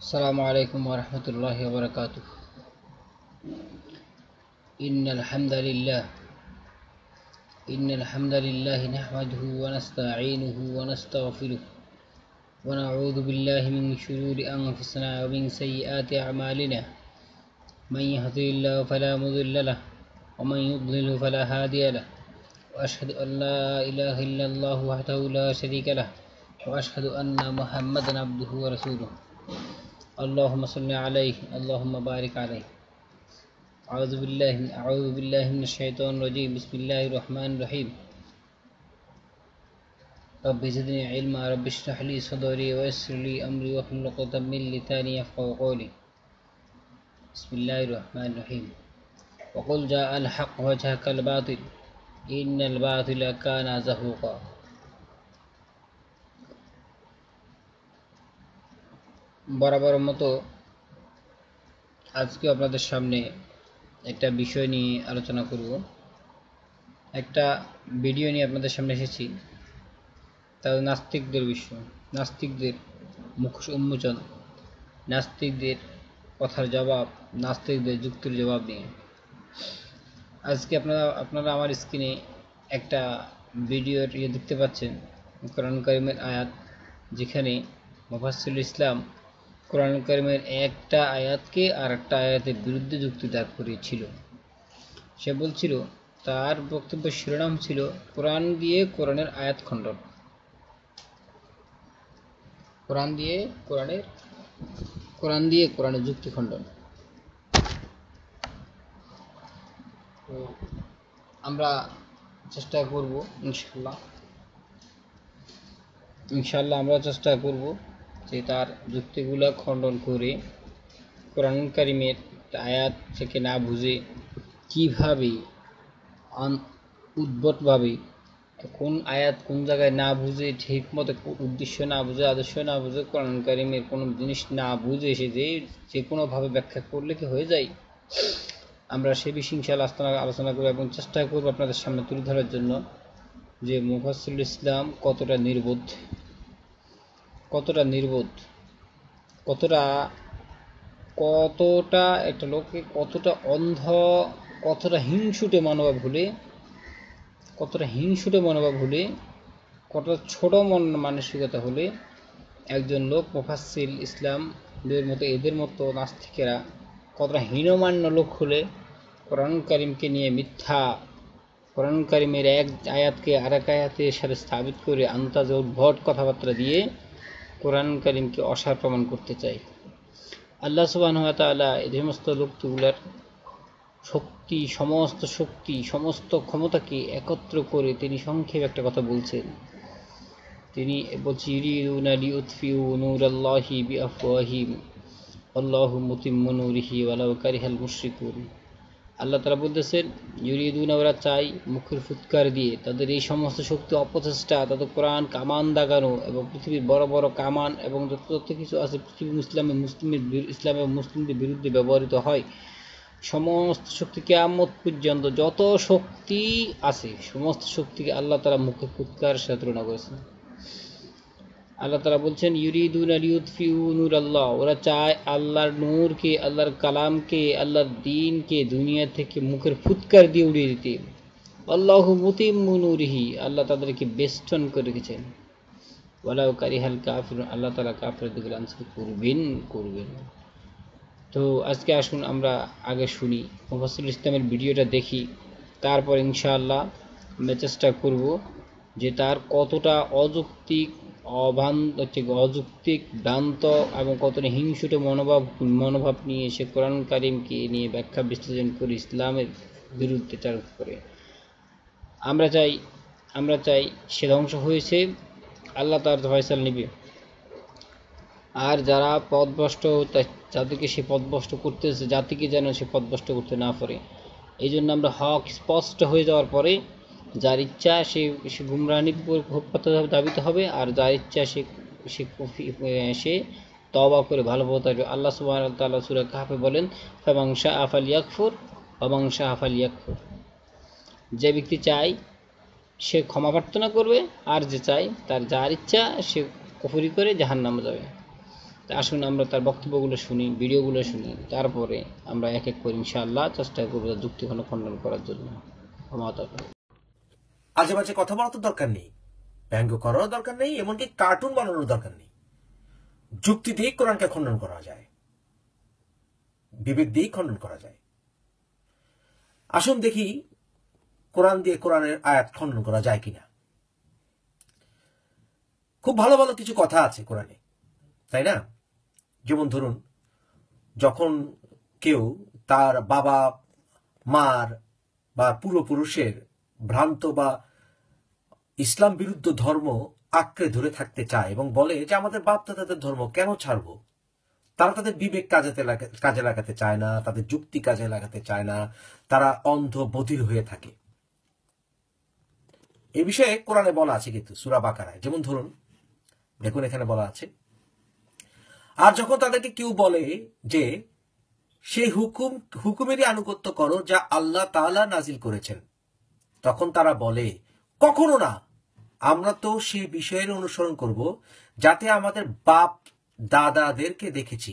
السلام عليكم ورحمة الله وبركاته. إن الحمد لله نحمده ونستعينه ونستغفره ونعوذ بالله من شرور أنفسنا ومن سيئات أعمالنا. من يهده الله فلا مضل له ومن يضلل فلا هادي له، وأشهد أن لا إله إلا الله وحده لا شريك له، وأشهد أن محمدا عبده ورسوله. اللهم صل عليه، اللهم بارك عليه. أعوذ بالله من الشيطان الرجيم. بسم الله الرحمن الرحيم. رب زدني علما، رب اشرح لي صدري ويسر لي أمري واحلل عقدة من لساني يفقهوا قولي. بسم الله الرحمن الرحيم. وقل جاء الحق وزهق الباطل إن الباطل كان زهوقا. বরাবর মতো আজকে আপনাদের সামনে একটা বিষয় নিয়ে আলোচনা করব। একটা ভিডিও নিয়ে আপনাদের সামনে এসেছি, তাদের নাস্তিকদের বিষয়, নাস্তিকদের মুখোশ উন্মোচন, নাস্তিকদের কথার জবাব, নাস্তিকদের যুক্তির জবাব নিয়ে আজকে আপনারা আমার স্ক্রিনে একটা ভিডিও দেখতে পাচ্ছেন। কোরআন কারীমের আয়াত, যেখানে মুফাসসিরুল ইসলাম কোরআন কারীমের একটা আয়াতকে আর একটা আয়াতের বিরুদ্ধে যুক্তি দাঁড় করিয়েছিল। সে বলছিল, তার বক্তব্যের শিরোনাম ছিল কোরআন দিয়ে কোরআনের আয়াত খণ্ডন, কোরআন দিয়ে কোরআনের যুক্তি খণ্ডন। তো আমরা চেষ্টা করব ইনশাল্লাহ আমরা চেষ্টা করব যে তার যুক্তিগুলা খণ্ডন করে কোরআন কারীমের আয়াত থেকে না বুঝে কীভাবে উদ্ভটভাবে কোন আয়াত কোন জায়গায় না বুঝে, ঠিক মতো উদ্দেশ্য না বুঝে, আদর্শ না বুঝে, কোরআন কারীমের কোনো জিনিস না বুঝে সে যে কোনোভাবে ব্যাখ্যা করলে কি হয়ে যায়, আমরা সে বিষয়ে ইনশাআল্লাহ আলোচনা করব এবং চেষ্টা করব আপনাদের সামনে তুলে ধরার জন্য যে মুফাসসিরুল ইসলাম কতটা নির্বোধ, কতটা একটা লোককে কতটা অন্ধ, কতটা হিংসুটে মনোভাব হলে, কতটা ছোট মানসিকতা হলে একজন লোক মুফাসসিরুল ইসলামদের মতো, এদের মতো নাস্তিকেরা কতটা হীনমান্য লোক হলে কোরআন কারীমকে নিয়ে মিথ্যা, কোরআন কারীমের এক আয়াতকে আরেক আয়াতের সাথে স্থাপিত করে আন্তাজে উদ্ভট কথাবার্তা দিয়ে কোরআন কারীমকে অসার প্রমাণ করতে চায়। আল্লাহ সুবহানাহু ওয়া তাআলা এই সমস্ত লোকগুলোর সমস্ত ক্ষমতাকে একত্র করে তিনি সংক্ষেপে একটা কথা বলছেন। তিনি বলছেন, ইউরিদুনা লিউতফিউ নূরাল্লাহি বিআফওয়াহিহিম আল্লাহু মুতিম্মু নূরিহি ওয়ালাউ কারিহাল মুশরিকুন। আল্লাহ তাআলা বলতেছেন, ইউরিদুনা, ওরা চাই মুখের ফুৎকার দিয়ে, তাদের এই সমস্ত শক্তি অপচেষ্টা, তাদের কোরআন কামান দাগানো এবং পৃথিবীর বড় বড় কামান এবং যত কিছু আছে পৃথিবী ইসলামে মুসলিমদের বিরুদ্ধে ব্যবহৃত হয়, সমস্ত শক্তি কিয়ামত পর্যন্ত যত শক্তি আছে সমস্ত শক্তিকে আল্লাহ তাআলা মুখের ফুৎকারের সাথে তুলনা করেছেন। আল্লাহ তাআলা বলছেন, ইউরিদুনা লিউতফিউ নূরাল্লাহ, ওরা চায় আল্লাহর নূরকে, আল্লাহর কালামকে, আল্লাহর দ্বীনকে দুনিয়া থেকে মুখের ফুৎকার দিয়ে উড়িয়ে দিতে। আল্লাহু মুতিম্মু নূরিহি, আল্লাহ তাদেরকে বেষ্টন করে রেখেছেন। ওয়ালাউ কারিহাল কাফিরুন, আল্লাহ তাআলা কাফিরদের লাঞ্ছিত করবেন। তো আজকে আসুন আমরা আগে শুনি, মুফাসসিরুল ইসলামের ভিডিওটা দেখি, তারপর ইনশাআল্লাহ আমরা চেষ্টা করব যে তার কতটা অযৌক্তিক, ভ্রান্ত এবং কতটা হিংসুটে মনোভাব নিয়ে সে কোরআন কারীমকে নিয়ে ব্যাখ্যা বিশ্লেষণ করে ইসলামের বিরুদ্ধে চারণ করে। আমরা চাই সে ধ্বংস হয়েছে, আল্লাহ তার ফয়সালা নেবে। আর যারা পথভ্রষ্ট, যাদেরকে সে পথভ্রষ্ট করতেছে, জাতিকে যেন সে পথভ্রষ্ট করতে না পারে। এই জন্য আমরা হক স্পষ্ট হয়ে যাওয়ার পরে যার ইচ্ছা সে গুমরাহির দাবিত হবে, আর যার ইচ্ছা সে তওবা করে ভালো পথে আসবে। আল্লাহ সুবহানাহু ওয়া তাআলা সূরা কাহফে বলেন, ফামান শাআ ফালইয়াকফুর ওয়া মান শাআ ফালইয়াকফুর। যে ব্যক্তি চায় সে ক্ষমা প্রার্থনা করবে, আর যে চায়, যার ইচ্ছা সে কুফরি করে জাহান্নামে যাবে। আসুন আমরা তার বক্তব্যগুলো শুনি, ভিডিওগুলো শুনি, তারপরে আমরা এক এক করে ইনশাআল্লাহ চেষ্টা করবো তার যুক্তিগুলো খণ্ডন করার জন্য। আজে বাজে কথা বলার তো দরকার নেই, ব্যঙ্গ করারও দরকার নেই, এমনকি কার্টুন বানানোর দরকার নেই। যুক্তি দিয়ে কোরআনকে খণ্ডন করা যায়, বিবেক দিয়ে খণ্ডন করা যায়। আসুন দেখি কোরআন দিয়ে কোরআনের আয়াত খণ্ডন করা যায় কিনা। খুব ভালো ভালো কিছু কথা আছে কোরআনে, তাই না? যেমন ধরুন, যখন কেউ তার বাবা মার বা পূর্বপুরুষের ভ্রান্ত বা ইসলাম বিরুদ্ধ ধর্ম আঁকড়ে ধরে থাকতে চায় এবং বলে যে আমাদের বাপ দাদাদের ধর্ম কেন ছাড়বো, তারা তাদের বিবেক কাজে লাগাতে চায় না, তাদের যুক্তি কাজে লাগাতে চায় না, তারা অন্ধ বধির হয়ে থাকে। এই বিষয়ে কোরআনে বলা আছে কিন্তু সূরা বাকারায়। যেমন ধরুন, দেখুন এখানে বলা আছে, আর যখন তাদেরকে কেউ বলে যে সেই হুকুমেরই আনুগত্য করো যা আল্লাহ তাআলা নাজিল করেছেন, তখন তারা বলে কখনো না, আমরা তো সেই বিষয়ের অনুসরণ করব যাতে আমাদের বাপ দাদাদেরকে দেখেছি।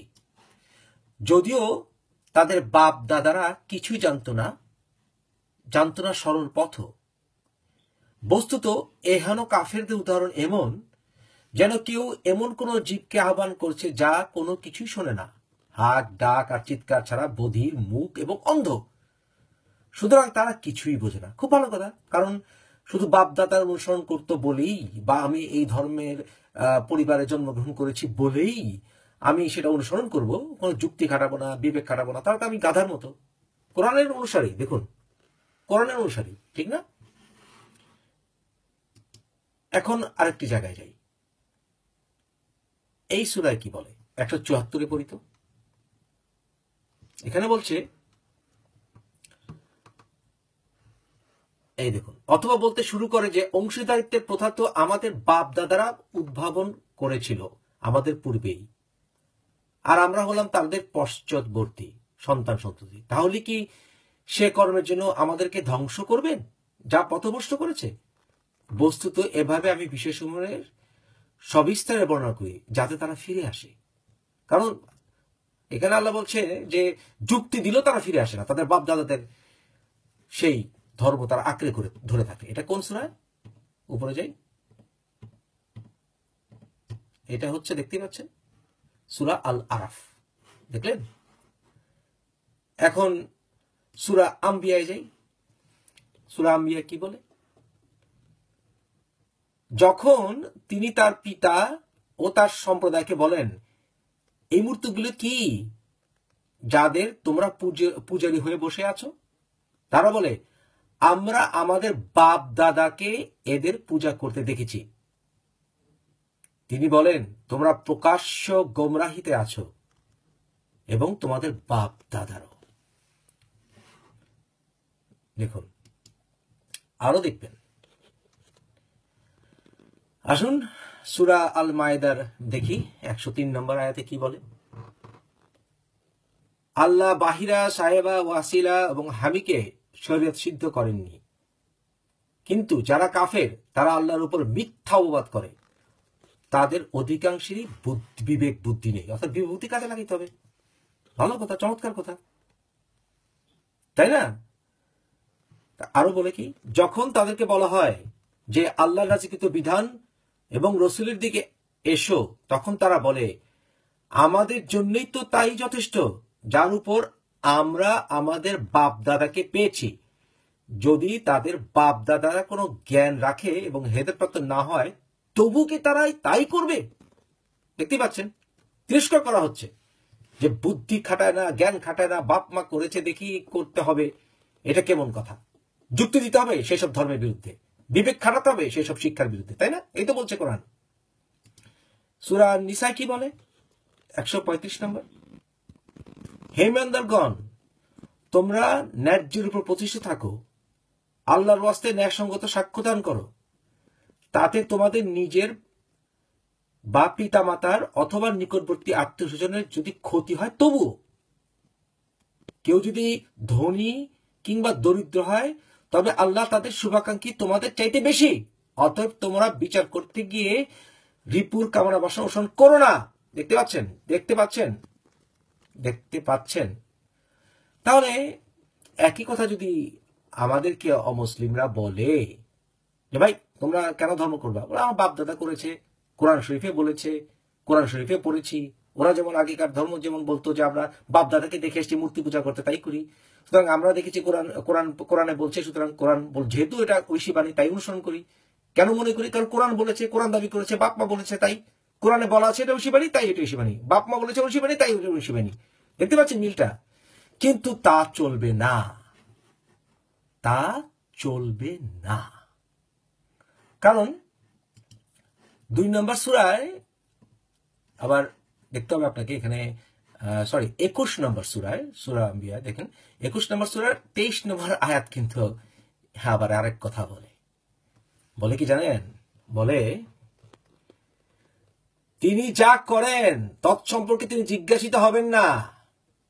যদিও তাদের বাপ দাদারা কিছুই জানতো না সরল পথ। বস্তুত এহেন কাফেরদের উদাহরণ এমন, যেন কেউ এমন কোন জীবকে আহ্বান করছে যা কোনো কিছুই শোনে না, হাক ডাক আর চিৎকার ছাড়া বধির, মুখ এবং অন্ধ। সুতরাং তারা কিছুই বোঝে না। খুব ভালো কথা, কারণ শুধু বাপ দাদার অনুসরণ করতো বলেই, বা আমি এই ধর্মের পরিবারে জন্মগ্রহণ করেছি বলেই আমি সেটা অনুসরণ করব, কোনো যুক্তি খাটাবো না, বিবেক খাটাবো না, তাহলে তো আমি গাধার মতো। কোরআনের অনুসারী, দেখুন কোরআনের অনুসারী, ঠিক না? এখন আরেকটি জায়গায় যাই। এই সূরায় কি বলে, 174 পড়ি তো। এখানে বলছে, এই দেখুন, অথবা বলতে শুরু করে যে অংশীদারিত্বের প্রথা তো আমাদের বাপ দাদারা উদ্ভাবন করেছিল আমাদের পূর্বেই, আর আমরা হলাম তাদের পশ্চাৎবর্তী সন্তান সন্ততি। তাহলে কি সে কর্মের জন্য আমাদেরকে ধ্বংস করবেন যা পথভ্রষ্ট করেছে? বস্তুত এভাবে আমি বিশেষসমূহের সবিস্তারে বর্ণনা করি যাতে তারা ফিরে আসে। কারণ এখানে আল্লাহ বলছে যে যুক্তি দিলেও তারা ফিরে আসে না, তাদের বাপ দাদাদের সেই ধর্ম তারা আঁকড়ে করে ধরে থাকে। এটা কোন সূরা? উপরে যাই, এটা হচ্ছে, দেখতে পাচ্ছেন, সূরা আল আরাফ। দেখলেন? এখন সূরা আম্বিয়ায় যাই। সূরা আম্বিয়া কি বলে? যখন তিনি তার পিতা ও তার সম্প্রদায়কে বলেন, এই মূর্তিগুলো কি যাদের তোমরা পূজারী হয়ে বসে আছো? তারা বলে, আমরা আমাদের বাপ দাদাকে এদের পূজা করতে দেখেছি। তিনি বলেন, তোমরা প্রকাশ্য গোমরাহিতে আছো এবং তোমাদের বাপ দাদারও। দেখুন, আরো দেখবেন। আসুন সূরা আল মায়েদার দেখি, 103 নম্বর আয়াতে কি বলে। আল্লাহ বাহিরা, সাহেবা, ওয়াসিলা এবং হামিকে শরীয়ত সিদ্ধ করেননি, কিন্তু যারা কাফের তারা আল্লাহর উপর মিথ্যা অপবাদ করে, তাদের অধিকাংশেরই বিবেক বুদ্ধি নেই। অর্থাৎ বিভূতি কাজে লাগাইতে হবে। ভালো কথা, চমৎকার কথা, তাই না? আরো বলে কি, যখন তাদেরকে বলা হয় যে আল্লাহ নাজিলকৃত বিধান এবং রসুলের দিকে এসো, তখন তারা বলে, আমাদের জন্যই তো তাই যথেষ্ট যার উপর আমরা আমাদের বাপ দাদাকে পেয়েছি। যদি তাদের বাপ দাদারা কোনো জ্ঞান রাখে এবং হেদায়েতপ্রাপ্ত না হয়, তবু কি তারাই তাই করবে? দেখতে পাচ্ছেন, তিরস্কার করা হচ্ছে যে বুদ্ধি খাটায় না, জ্ঞান খাটায় না, বাপ মা করেছে দেখি করতে হবে। এটা কেমন কথা? যুক্তি দিতে হবে সেসব ধর্মের বিরুদ্ধে, বিবেক খাটাতে হবে সেসব শিক্ষার বিরুদ্ধে, তাই না? এই তো বলছে কোরআন। সূরা নিসা কি বলে, 135 নম্বর, হে ইমানদারগণ, তোমরা ন্যায্যের উপর প্রতিষ্ঠিত থাকো, আল্লাহর ওয়াস্তে ন্যায়সঙ্গত সাক্ষ্য দান করো, তাতে তোমাদের নিজের বা পিতা মাতার অথবা নিকটবর্তী আত্মীয় স্বজনের যদি ক্ষতি হয় তবুও। কেউ যদি ধনী কিংবা দরিদ্র হয়, তবে আল্লাহ তাদের শুভাকাঙ্ক্ষী তোমাদের চাইতে বেশি। অতএব তোমরা বিচার করতে গিয়ে রিপুর কামনা বাসনা অনুসরণ করো না, দেখতে পাচ্ছেন? দেখতে পাচ্ছেন? দেখতে পাচ্ছেন? তাহলে একই কথা যদি আমাদেরকে অমুসলিমরা বলে যে ভাই তোমরা কেন ধর্ম করবা, ওরা আমার বাপ দাদা করেছে, কোরআন শরীফে বলেছে, কোরআন শরীফে পড়েছি, ওরা যেমন আগেকার ধর্ম যেমন বলতো যে আমরা বাপ দাদাকে দেখে এসেছি মূর্তি পূজা করতে, তাই করি। সুতরাং আমরা দেখেছি কোরআনে বলছে, সুতরাং যেহেতু এটা ঐশী বাণী তাই অনুসরণ করি। কেন মনে করি? কারণ কোরআন বলেছে, কোরআন দাবি করেছে, বাপ মা বলেছে, তাই কোরআনে বলা আছে এটা ঐশী বাণী, তাই এটা ঐশী বাণী। বাপ মা বলেছে ঐশী বাণী, তাই এটা ঐশী বাণী। দেখতে পাচ্ছেন মিলটা? কিন্তু তা চলবে না, তা চলবে না। কারণ 2 নম্বর সূরায় আবার দেখতে হবে আপনাকে এখানে, 21 নম্বর সূরায়, সূরা আম্বিয়া দেখেন 21 নম্বর সূরার 23 নম্বর আয়াত কিন্তু আবার আরেক কথা বলে কি জানেন? বলে তিনি যা করেন তৎসম্পর্কে তিনি জিজ্ঞাসিত হবেন না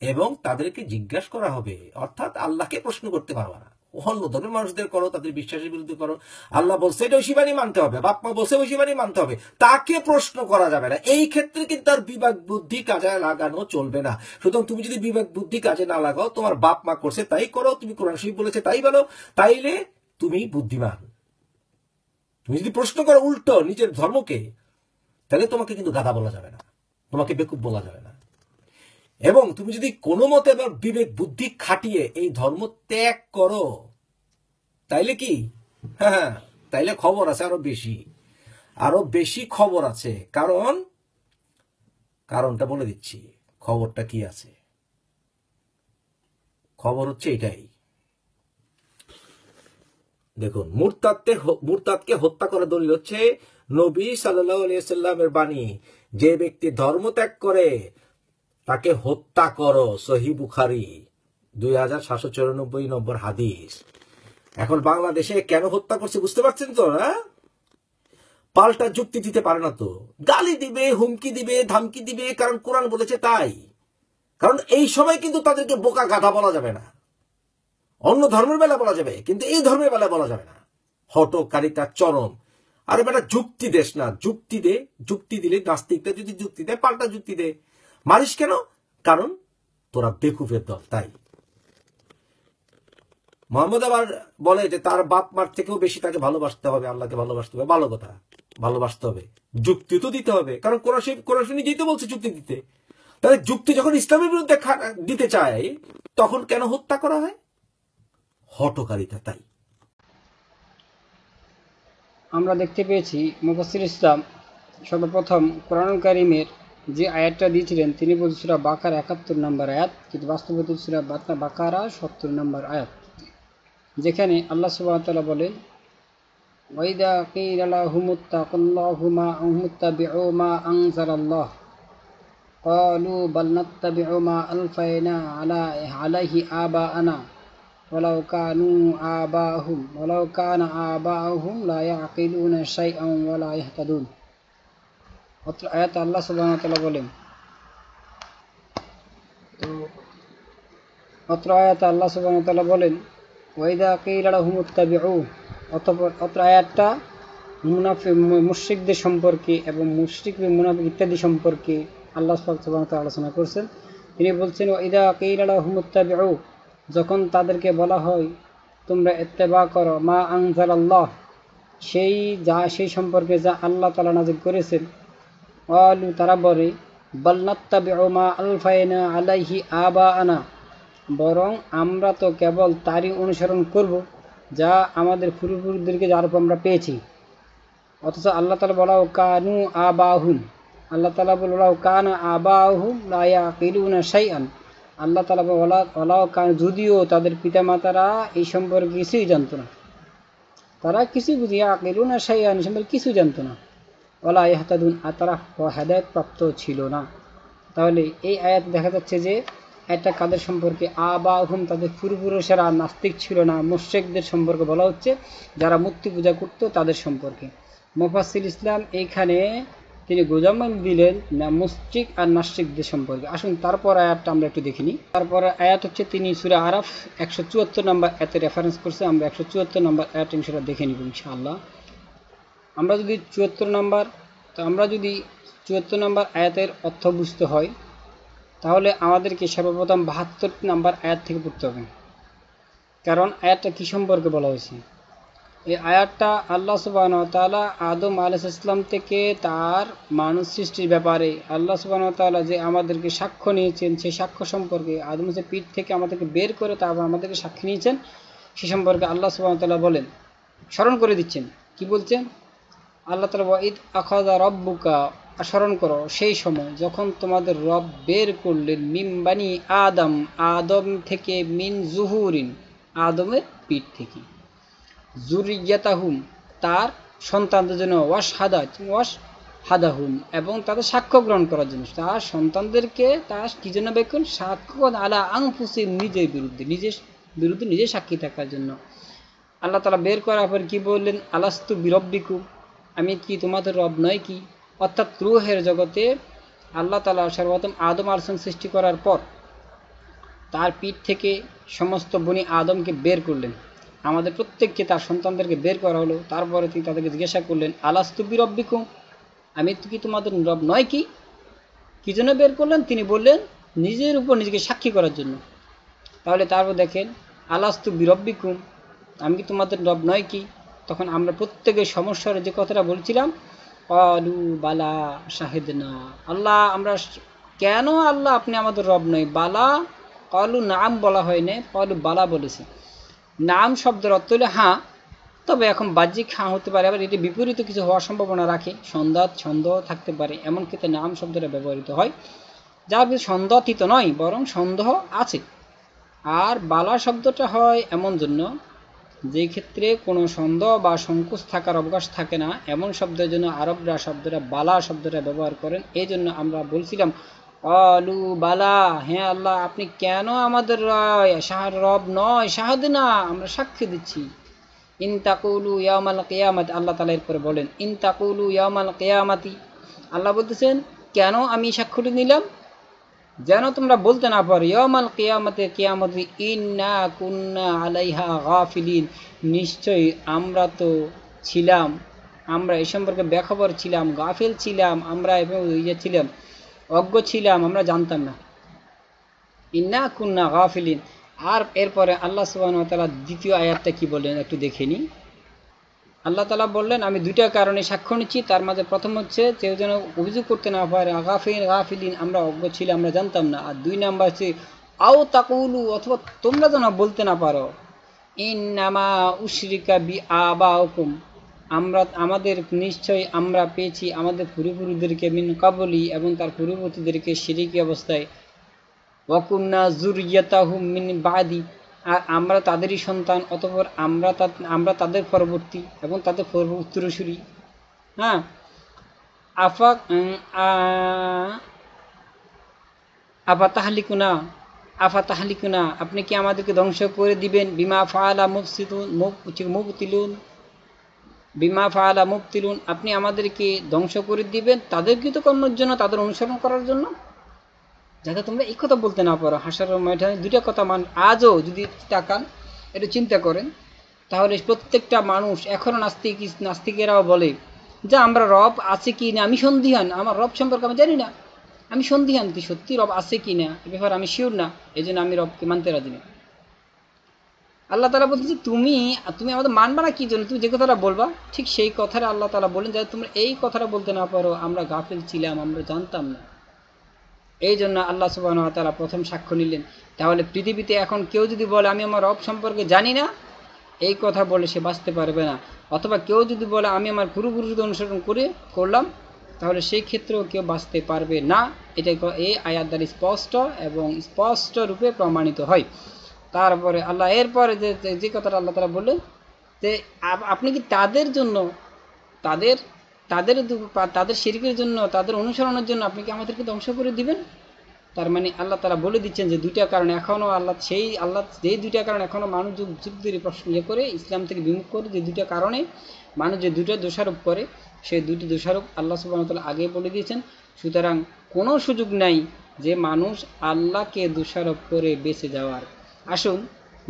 এবং তাদেরকে জিজ্ঞাসা করা হবে। অর্থাৎ আল্লাহকে প্রশ্ন করতে পারবা না, অন্য ধর্মের মানুষদের করো, তাদের বিশ্বাসের বিরুদ্ধে করো। আল্লাহ বলছে এটা ঐশী বাণী মানতে হবে, বাপ মা বলছে ঐশী বাণী মানতে হবে, তাকে প্রশ্ন করা যাবে না। এই ক্ষেত্রে কিন্তু আর বিবেক বুদ্ধি কাজে লাগানো চলবে না। সুতরাং তুমি যদি বিবেক বুদ্ধি কাজে না লাগাও, তোমার বাপ মা করছে তাই করো, তুমি কোরআন শরীফ বলেছে তাই বলো, তাইলে তুমি বুদ্ধিমান। তুমি যদি প্রশ্ন করো উল্টো নিজের ধর্মকে, তাহলে তোমাকে কিন্তু গাধা বলা যাবে না, তোমাকে বেকুব বলা যাবে না। এবং তুমি যদি কোনো মতে বিবেক বুদ্ধি খাটিয়ে এই ধর্ম ত্যাগ করো, তাইলে কি, হ্যাঁ তাইলে খবর আছে আরো বেশি খবর আছে। কারণটা বলে দিচ্ছি, খবরটা কি আছে। খবর হচ্ছে এটাই, দেখুন, মুরতাদকে হত্যা করার দলিল হচ্ছে নবী সাল্লাল্লাহু আলাইহি ওয়াসাল্লামের বাণী, যে ব্যক্তি ধর্ম ত্যাগ করে তাকে হত্যা করো, সহিহ বুখারী 2794 নম্বর হাদিস। এখন বাংলাদেশে কেন হত্যা করছে বুঝতে পারছেন তো? না, পাল্টা যুক্তি দিতে পারে না তো, গালি দিবে, হুমকি দিবে, ধমকি দিবে, কারণ কোরআন বলেছে তাই। কারণ এই সময় কিন্তু তাদেরকে বোকা গাধা বলা যাবে না, অন্য ধর্মের বেলা বলা যাবে, কিন্তু এই ধর্মের বেলা বলা যাবে না। হটকারিতা চরম। আরে বেটা যুক্তি দেশ না, যুক্তি দিলে নাস্তিকটা যদি যুক্তি দেয়, পাল্টা যুক্তি দে, মারিস কেন? কারণ তোরা বেকুফের দল, তাই। মোহাম্মদ আবার বলে যে তার বাপ মার থেকেও বেশি তাকে ভালোবাসতে হবে, আল্লাহকে ভালোবাসতে হবে। ভালো কথা, ভালোবাসতে হবে, যুক্তি তো দিতে হবে, কারণ কোরআন নিজেই তো বলছে যুক্তি দিতে। তাহলে যুক্তি যখন ইসলামের বিরুদ্ধে দিতে চায়, তখন কেন হত্যা করা হয়? হটকারিতা, তাই। আমরা দেখতে পেয়েছি মুফাসসির ইসলাম সর্বপ্রথম কোরআনুল কারীমের যে আয়াতটা দিয়েছিলেন তিনি বলছেন সূরা বাকারা 71 নম্বর আয়াত, কিন্তু বাস্তবতা সূরা বাকারা 70 নম্বর আয়াত, যেখানে আল্লাহ সুবহানাহু ওয়া তাআলা বলেন ওয়াইদা কিলা লাহুমুত্তাকুল্লাহু মা আনহুত্তাবিউ মা আনজালাল্লাহ ক্বালু বাল নাত্তাবিউ মা আলফাইনা আলাইহি আবাআনা ওয়ালাউ কানা আবাহুম লা ইয়াকিলুনা শাইআন ওয়া লা ইয়াহতাদুন। অত্র আয়াতে আল্লাহ সুবহানাহু ওয়া তাআলা বলেন, ওয়াইদা কিলা লাহুমুত্তাবিউ, অত্র আয়াতটা মুশরিকদের সম্পর্কে এবং মুনাফিক ইত্যাদি সম্পর্কে আল্লাহ সুবহানাহু ওয়া তাআলা আলোচনা করছেন। তিনি বলছেন ওয়াইদা কিলা লাহুমুত্তাবিউ, যখন তাদেরকে বলা হয় তোমরা ইত্তেবা করো মা আনজালাল্লাহ, সেই সম্পর্কে যা আল্লাহ তাআলা নাযিল করেছেন, ক্বালু, তারা বলে বাল নাত্তাবিউ মা আলফাইনা আলাইহি আবাআনা, বরং আমরা তো কেবল তারই অনুসরণ করব যা আমাদের পূর্বপুরুষদেরকে যার উপর আমরা পেয়েছি। অথচ আল্লাহ তাআলা বলা কানু আবাহুম, আল্লাহ তাআলা বলা কানা আবাহুম লা ইয়াকিলুনা শাইআন, আল্লাহ তাআলা বলা কান, যদিও তাদের পিতামাতারা এই সম্পর্কে কিছুই জানতো না, তারা কিছুই বুঝিয়া ইয়াকিলুনা শাইআন সম্পর্কে কিছু জানতো না, ওয়ালা ইয়াহতাদুন, আর তারা হেদায়েত প্রাপ্ত ছিল না। তাহলে এই আয়াত দেখা যাচ্ছে যে এটা কাদের সম্পর্কে? আবাহুম, তাদের পূর্বপুরুষেরা নাস্তিক ছিল না, মুশরিকদের সম্পর্কে বলা হচ্ছে, যারা মূর্তি পূজা করত তাদের সম্পর্কে। মুফাসসির ইসলাম এইখানে তিনি গোজামান দিলেন না মুশরিক আর নাস্তিকদের সম্পর্কে। আসুন তারপর আয়াতটা আমরা একটু দেখিনি। তারপর আয়াত হচ্ছে তিনি সূরা আরাফ 174 নম্বর আয়াতে রেফারেন্স করছে। আমরা 174 নম্বর আয়াত ইনশাআল্লাহ দেখে নিব ইনশাআল্লাহ। আমরা যদি 74 নম্বর, তো আমরা যদি 74 নম্বর আয়াতের অর্থ বুঝতে হয়, তাহলে আমাদেরকে সর্বপ্রথম 72 নম্বর আয়াত থেকে পড়তে হবে। কারণ আয়াতটা কি সম্পর্কে বলা হয়েছে? এই আয়াতটা আল্লাহ সুবহানাহু ওয়া তাআলা আদম আলাইহিস সালাম থেকে তার মানুষ সৃষ্টির ব্যাপারে আল্লাহ সুবহানাহু ওয়া তাআলা যে আমাদেরকে সাক্ষ্য নিয়েছেন, সেই সাক্ষ্য সম্পর্কে আদমের পিঠ থেকে আমাদেরকে বের করে তারপর আমাদেরকে সাক্ষী নিয়েছেন, সে সম্পর্কে আল্লাহ সুবহানাহু ওয়া তাআলা বলেন, স্মরণ করে দিচ্ছেন। কি বলছেন? আল্লাহ তাআলা ওয়াইদ আখাযা রাব্বুকা, স্মরণ করো সেই সময় যখন তোমাদের রব বের করলেন মিন বানি আদম, আদম থেকে, মিন জুহুরিন, আদমের পিঠ থেকে, যুরিয়াতাহুম, তার সন্তানদের জন্য, ওয়াস হাদাহুম, এবং তাদের সাক্ষ্য গ্রহণ করার জন্য, তার সন্তানদেরকে তার কি জন্য বের করলেন? সাক্ষ্য আলা আনফুসিহিম, নিজের বিরুদ্ধে নিজে সাক্ষী থাকার জন্য। আল্লাহ তাআলা বের করার পর কি বললেন? আলাস্তু বিরব্বিকুম, আমি কি তোমাদের রব নয় কি? অর্থাৎ রূহের জগতে আল্লাহ তাআলা সর্বপ্রথম আদম আলাইহিস সৃষ্টি করার পর তার পিঠ থেকে সমস্ত বনি আদমকে বের করলেন, আমাদের প্রত্যেককে তার সন্তানদেরকে বের করা হলো। তারপরে তিনি তাদেরকে জিজ্ঞাসা করলেন, আলাস্তু বিরব্বিকুম, আমি কি তোমাদের রব নয় কি? কি জন্য বের করলেন? তিনি বললেন নিজের উপর নিজেকে সাক্ষী করার জন্য। তাহলে তারপর দেখেন, আলাস্তু বিরব্বিকুম, আমি কি তোমাদের রব নয় কি? তখন আমরা প্রত্যেকের সমস্যার যে কথাটা বলছিলাম, ক্বালু বালা শাহিদনা, আল্লাহ আমরা কেন, আল্লাহ আপনি আমাদের রব নয়? বালা, ক্বালু নাম বলা হয় না, ক্বালু বালা বলেছে। নাম শব্দের অর্থ হলে হ্যাঁ, তবে এখন বাহ্যিক হ্যাঁ হতে পারে, আবার এটি বিপরীত কিছু হওয়ার সম্ভাবনা রাখে, সন্দেহ থাকতে পারে, এমন ক্ষেত্রে নাম শব্দটা ব্যবহৃত হয়, যার ভিতরে সন্দেহাতীত নয় বরং সন্দেহ আছে। আর বালা শব্দটা হয় এমন জন্য যে ক্ষেত্রে কোনো সন্দেহ বা সংকোচ থাকার অবকাশ থাকে না, এমন শব্দের জন্য আরবরা শব্দটা বালা শব্দটা ব্যবহার করেন। এই জন্য আমরা বলছিলাম ক্বালু বালা, হ্যাঁ আল্লাহ আপনি কেন আমাদের রব নয়? শাহাদনা, আমরা সাক্ষ্য দিচ্ছি। ইন তাকুলু ইয়াউমাল কিয়ামাতি, আল্লাহ তাআলা এরপরে বলেন ইন তাকুলু ইয়াউমাল কিয়ামাতি, আল্লাহ বলতেছেন কেন আমি সাক্ষ্যটি নিলাম? যেন তোমরা বলতে না পারো ইয়াউমাল কিয়ামাতে, কিয়ামতে, ইন্না কুন্না আলাইহা গাফিলিন, নিশ্চয়ই আমরা তো ছিলাম, আমরা এই সম্পর্কে বেখবর ছিলাম, গাফিল ছিলাম, আমরা এবং ছিলাম, অজ্ঞ ছিলাম, আমরা জানতাম না। ইন্না কুন্না গাফিলিন। আর এরপরে আল্লাহ সুবহানাহু ওয়া তাআলা দ্বিতীয় আয়াতটা কি বললেন একটু দেখে নিই। আল্লাহ তাআলা বললেন আমি দুইটা কারণে সাক্ষ্য নিচ্ছি, তার মাঝে প্রথম হচ্ছে কেউ যেন অভিযোগ করতে না পারে গাফিলিন, আমরা অজ্ঞ ছিলাম, আমরা জানতাম না। আর দুই নাম্বার হচ্ছে আও তাকুলু, অথবা তোমরা যেন বলতে না পারো ইন্নামা উশরিকা বি আবাউকুম, আমাদের নিশ্চয়ই আমরা পেয়েছি আমাদের পূর্বপুরুষদেরকে মিন কাবলি, এবং তার পূর্ববর্তীদেরকে শিরকি অবস্থায়, ওয়াকুন্না যুররিয়াতাহুম মিন বাদি, আর আমরা তাদেরই সন্তান, অতঃপর আমরা তাদের পরবর্তী এবং তাদের উত্তরসূরি। হ্যাঁ, আফাতাহলিকুনা, আপনি কি আমাদেরকে ধ্বংস করে দিবেন? বিমা ফাআলা মুবতিলুন, আপনি আমাদেরকে ধ্বংস করে দিবেন তাদের কৃতকর্মের জন্য, তাদের অনুসরণ করার জন্য, যাতে তোমরা এই কথা বলতে না পারো। হাসরের ময়দানে দুইটা কথা আজও যদি তাকান, একটু চিন্তা করেন, তাহলে প্রত্যেকটা মানুষ এখনও নাস্তিকেরাও বলে যে আমরা রব আছে কি না আমি সন্দিহান, আমার রব সম্পর্কে আমি জানি না, আমি সন্দিহান, কি সত্যি রব আছে কি না এ ব্যাপারে আমি শিওর না, এই জন্য আমি রবকে মানতে রাজি না। আল্লাহ তাআলা বলতেছে তুমি আমাদের মানবা না কি জন্য? তুমি যে কথাটা বলবা ঠিক সেই কথাটা আল্লাহ তাআলা বলেন, যাতে তোমরা এই কথাটা বলতে না পারো আমরা গাফিল ছিলাম, আমরা জানতাম না। এই জন্য আল্লাহ সুবহানাহু ওয়া তাআলা প্রথম সাক্ষ্য নিলেন। তাহলে পৃথিবীতে এখন কেউ যদি বলে আমি আমার রব সম্পর্কে জানি না, এই কথা বলে সে বাঁচতে পারবে না। অথবা কেউ যদি বলে আমি আমার পূর্বপুরুষদের অনুসরণ করলাম, তাহলে সেই ক্ষেত্রেও কেউ বাঁচতে পারবে না। এটাই এই আয়াত দ্বারা স্পষ্ট এবং স্পষ্ট রূপে প্রমাণিত হয়। তারপরে আল্লাহ এরপরে যে কথাটা আল্লাহ তাআলা বললেন যে আপনি কি তাদের জন্য, তাদের শিরকের জন্য, তাদের অনুসরণের জন্য আপনি কি আমাদেরকে ধ্বংস করে দিবেন? তার মানে আল্লাহ তাআলা বলে দিচ্ছেন যে দুইটা কারণ এখনও যেই দুইটা কারণ এখনও মানুষ যুগ ধরে প্রশ্ন করে ইসলাম থেকে বিমুখ করে, যে দুইটা কারণে মানুষ যে দুইটা দোষারোপ করে, সেই দুইটি দোষারোপ আল্লাহ সুবহানাহু ওয়া তাআলা আগে বলে দিয়েছেন। সুতরাং কোনো সুযোগ নাই যে মানুষ আল্লাহকে দোষারোপ করে বেঁচে যাওয়ার। আসুন,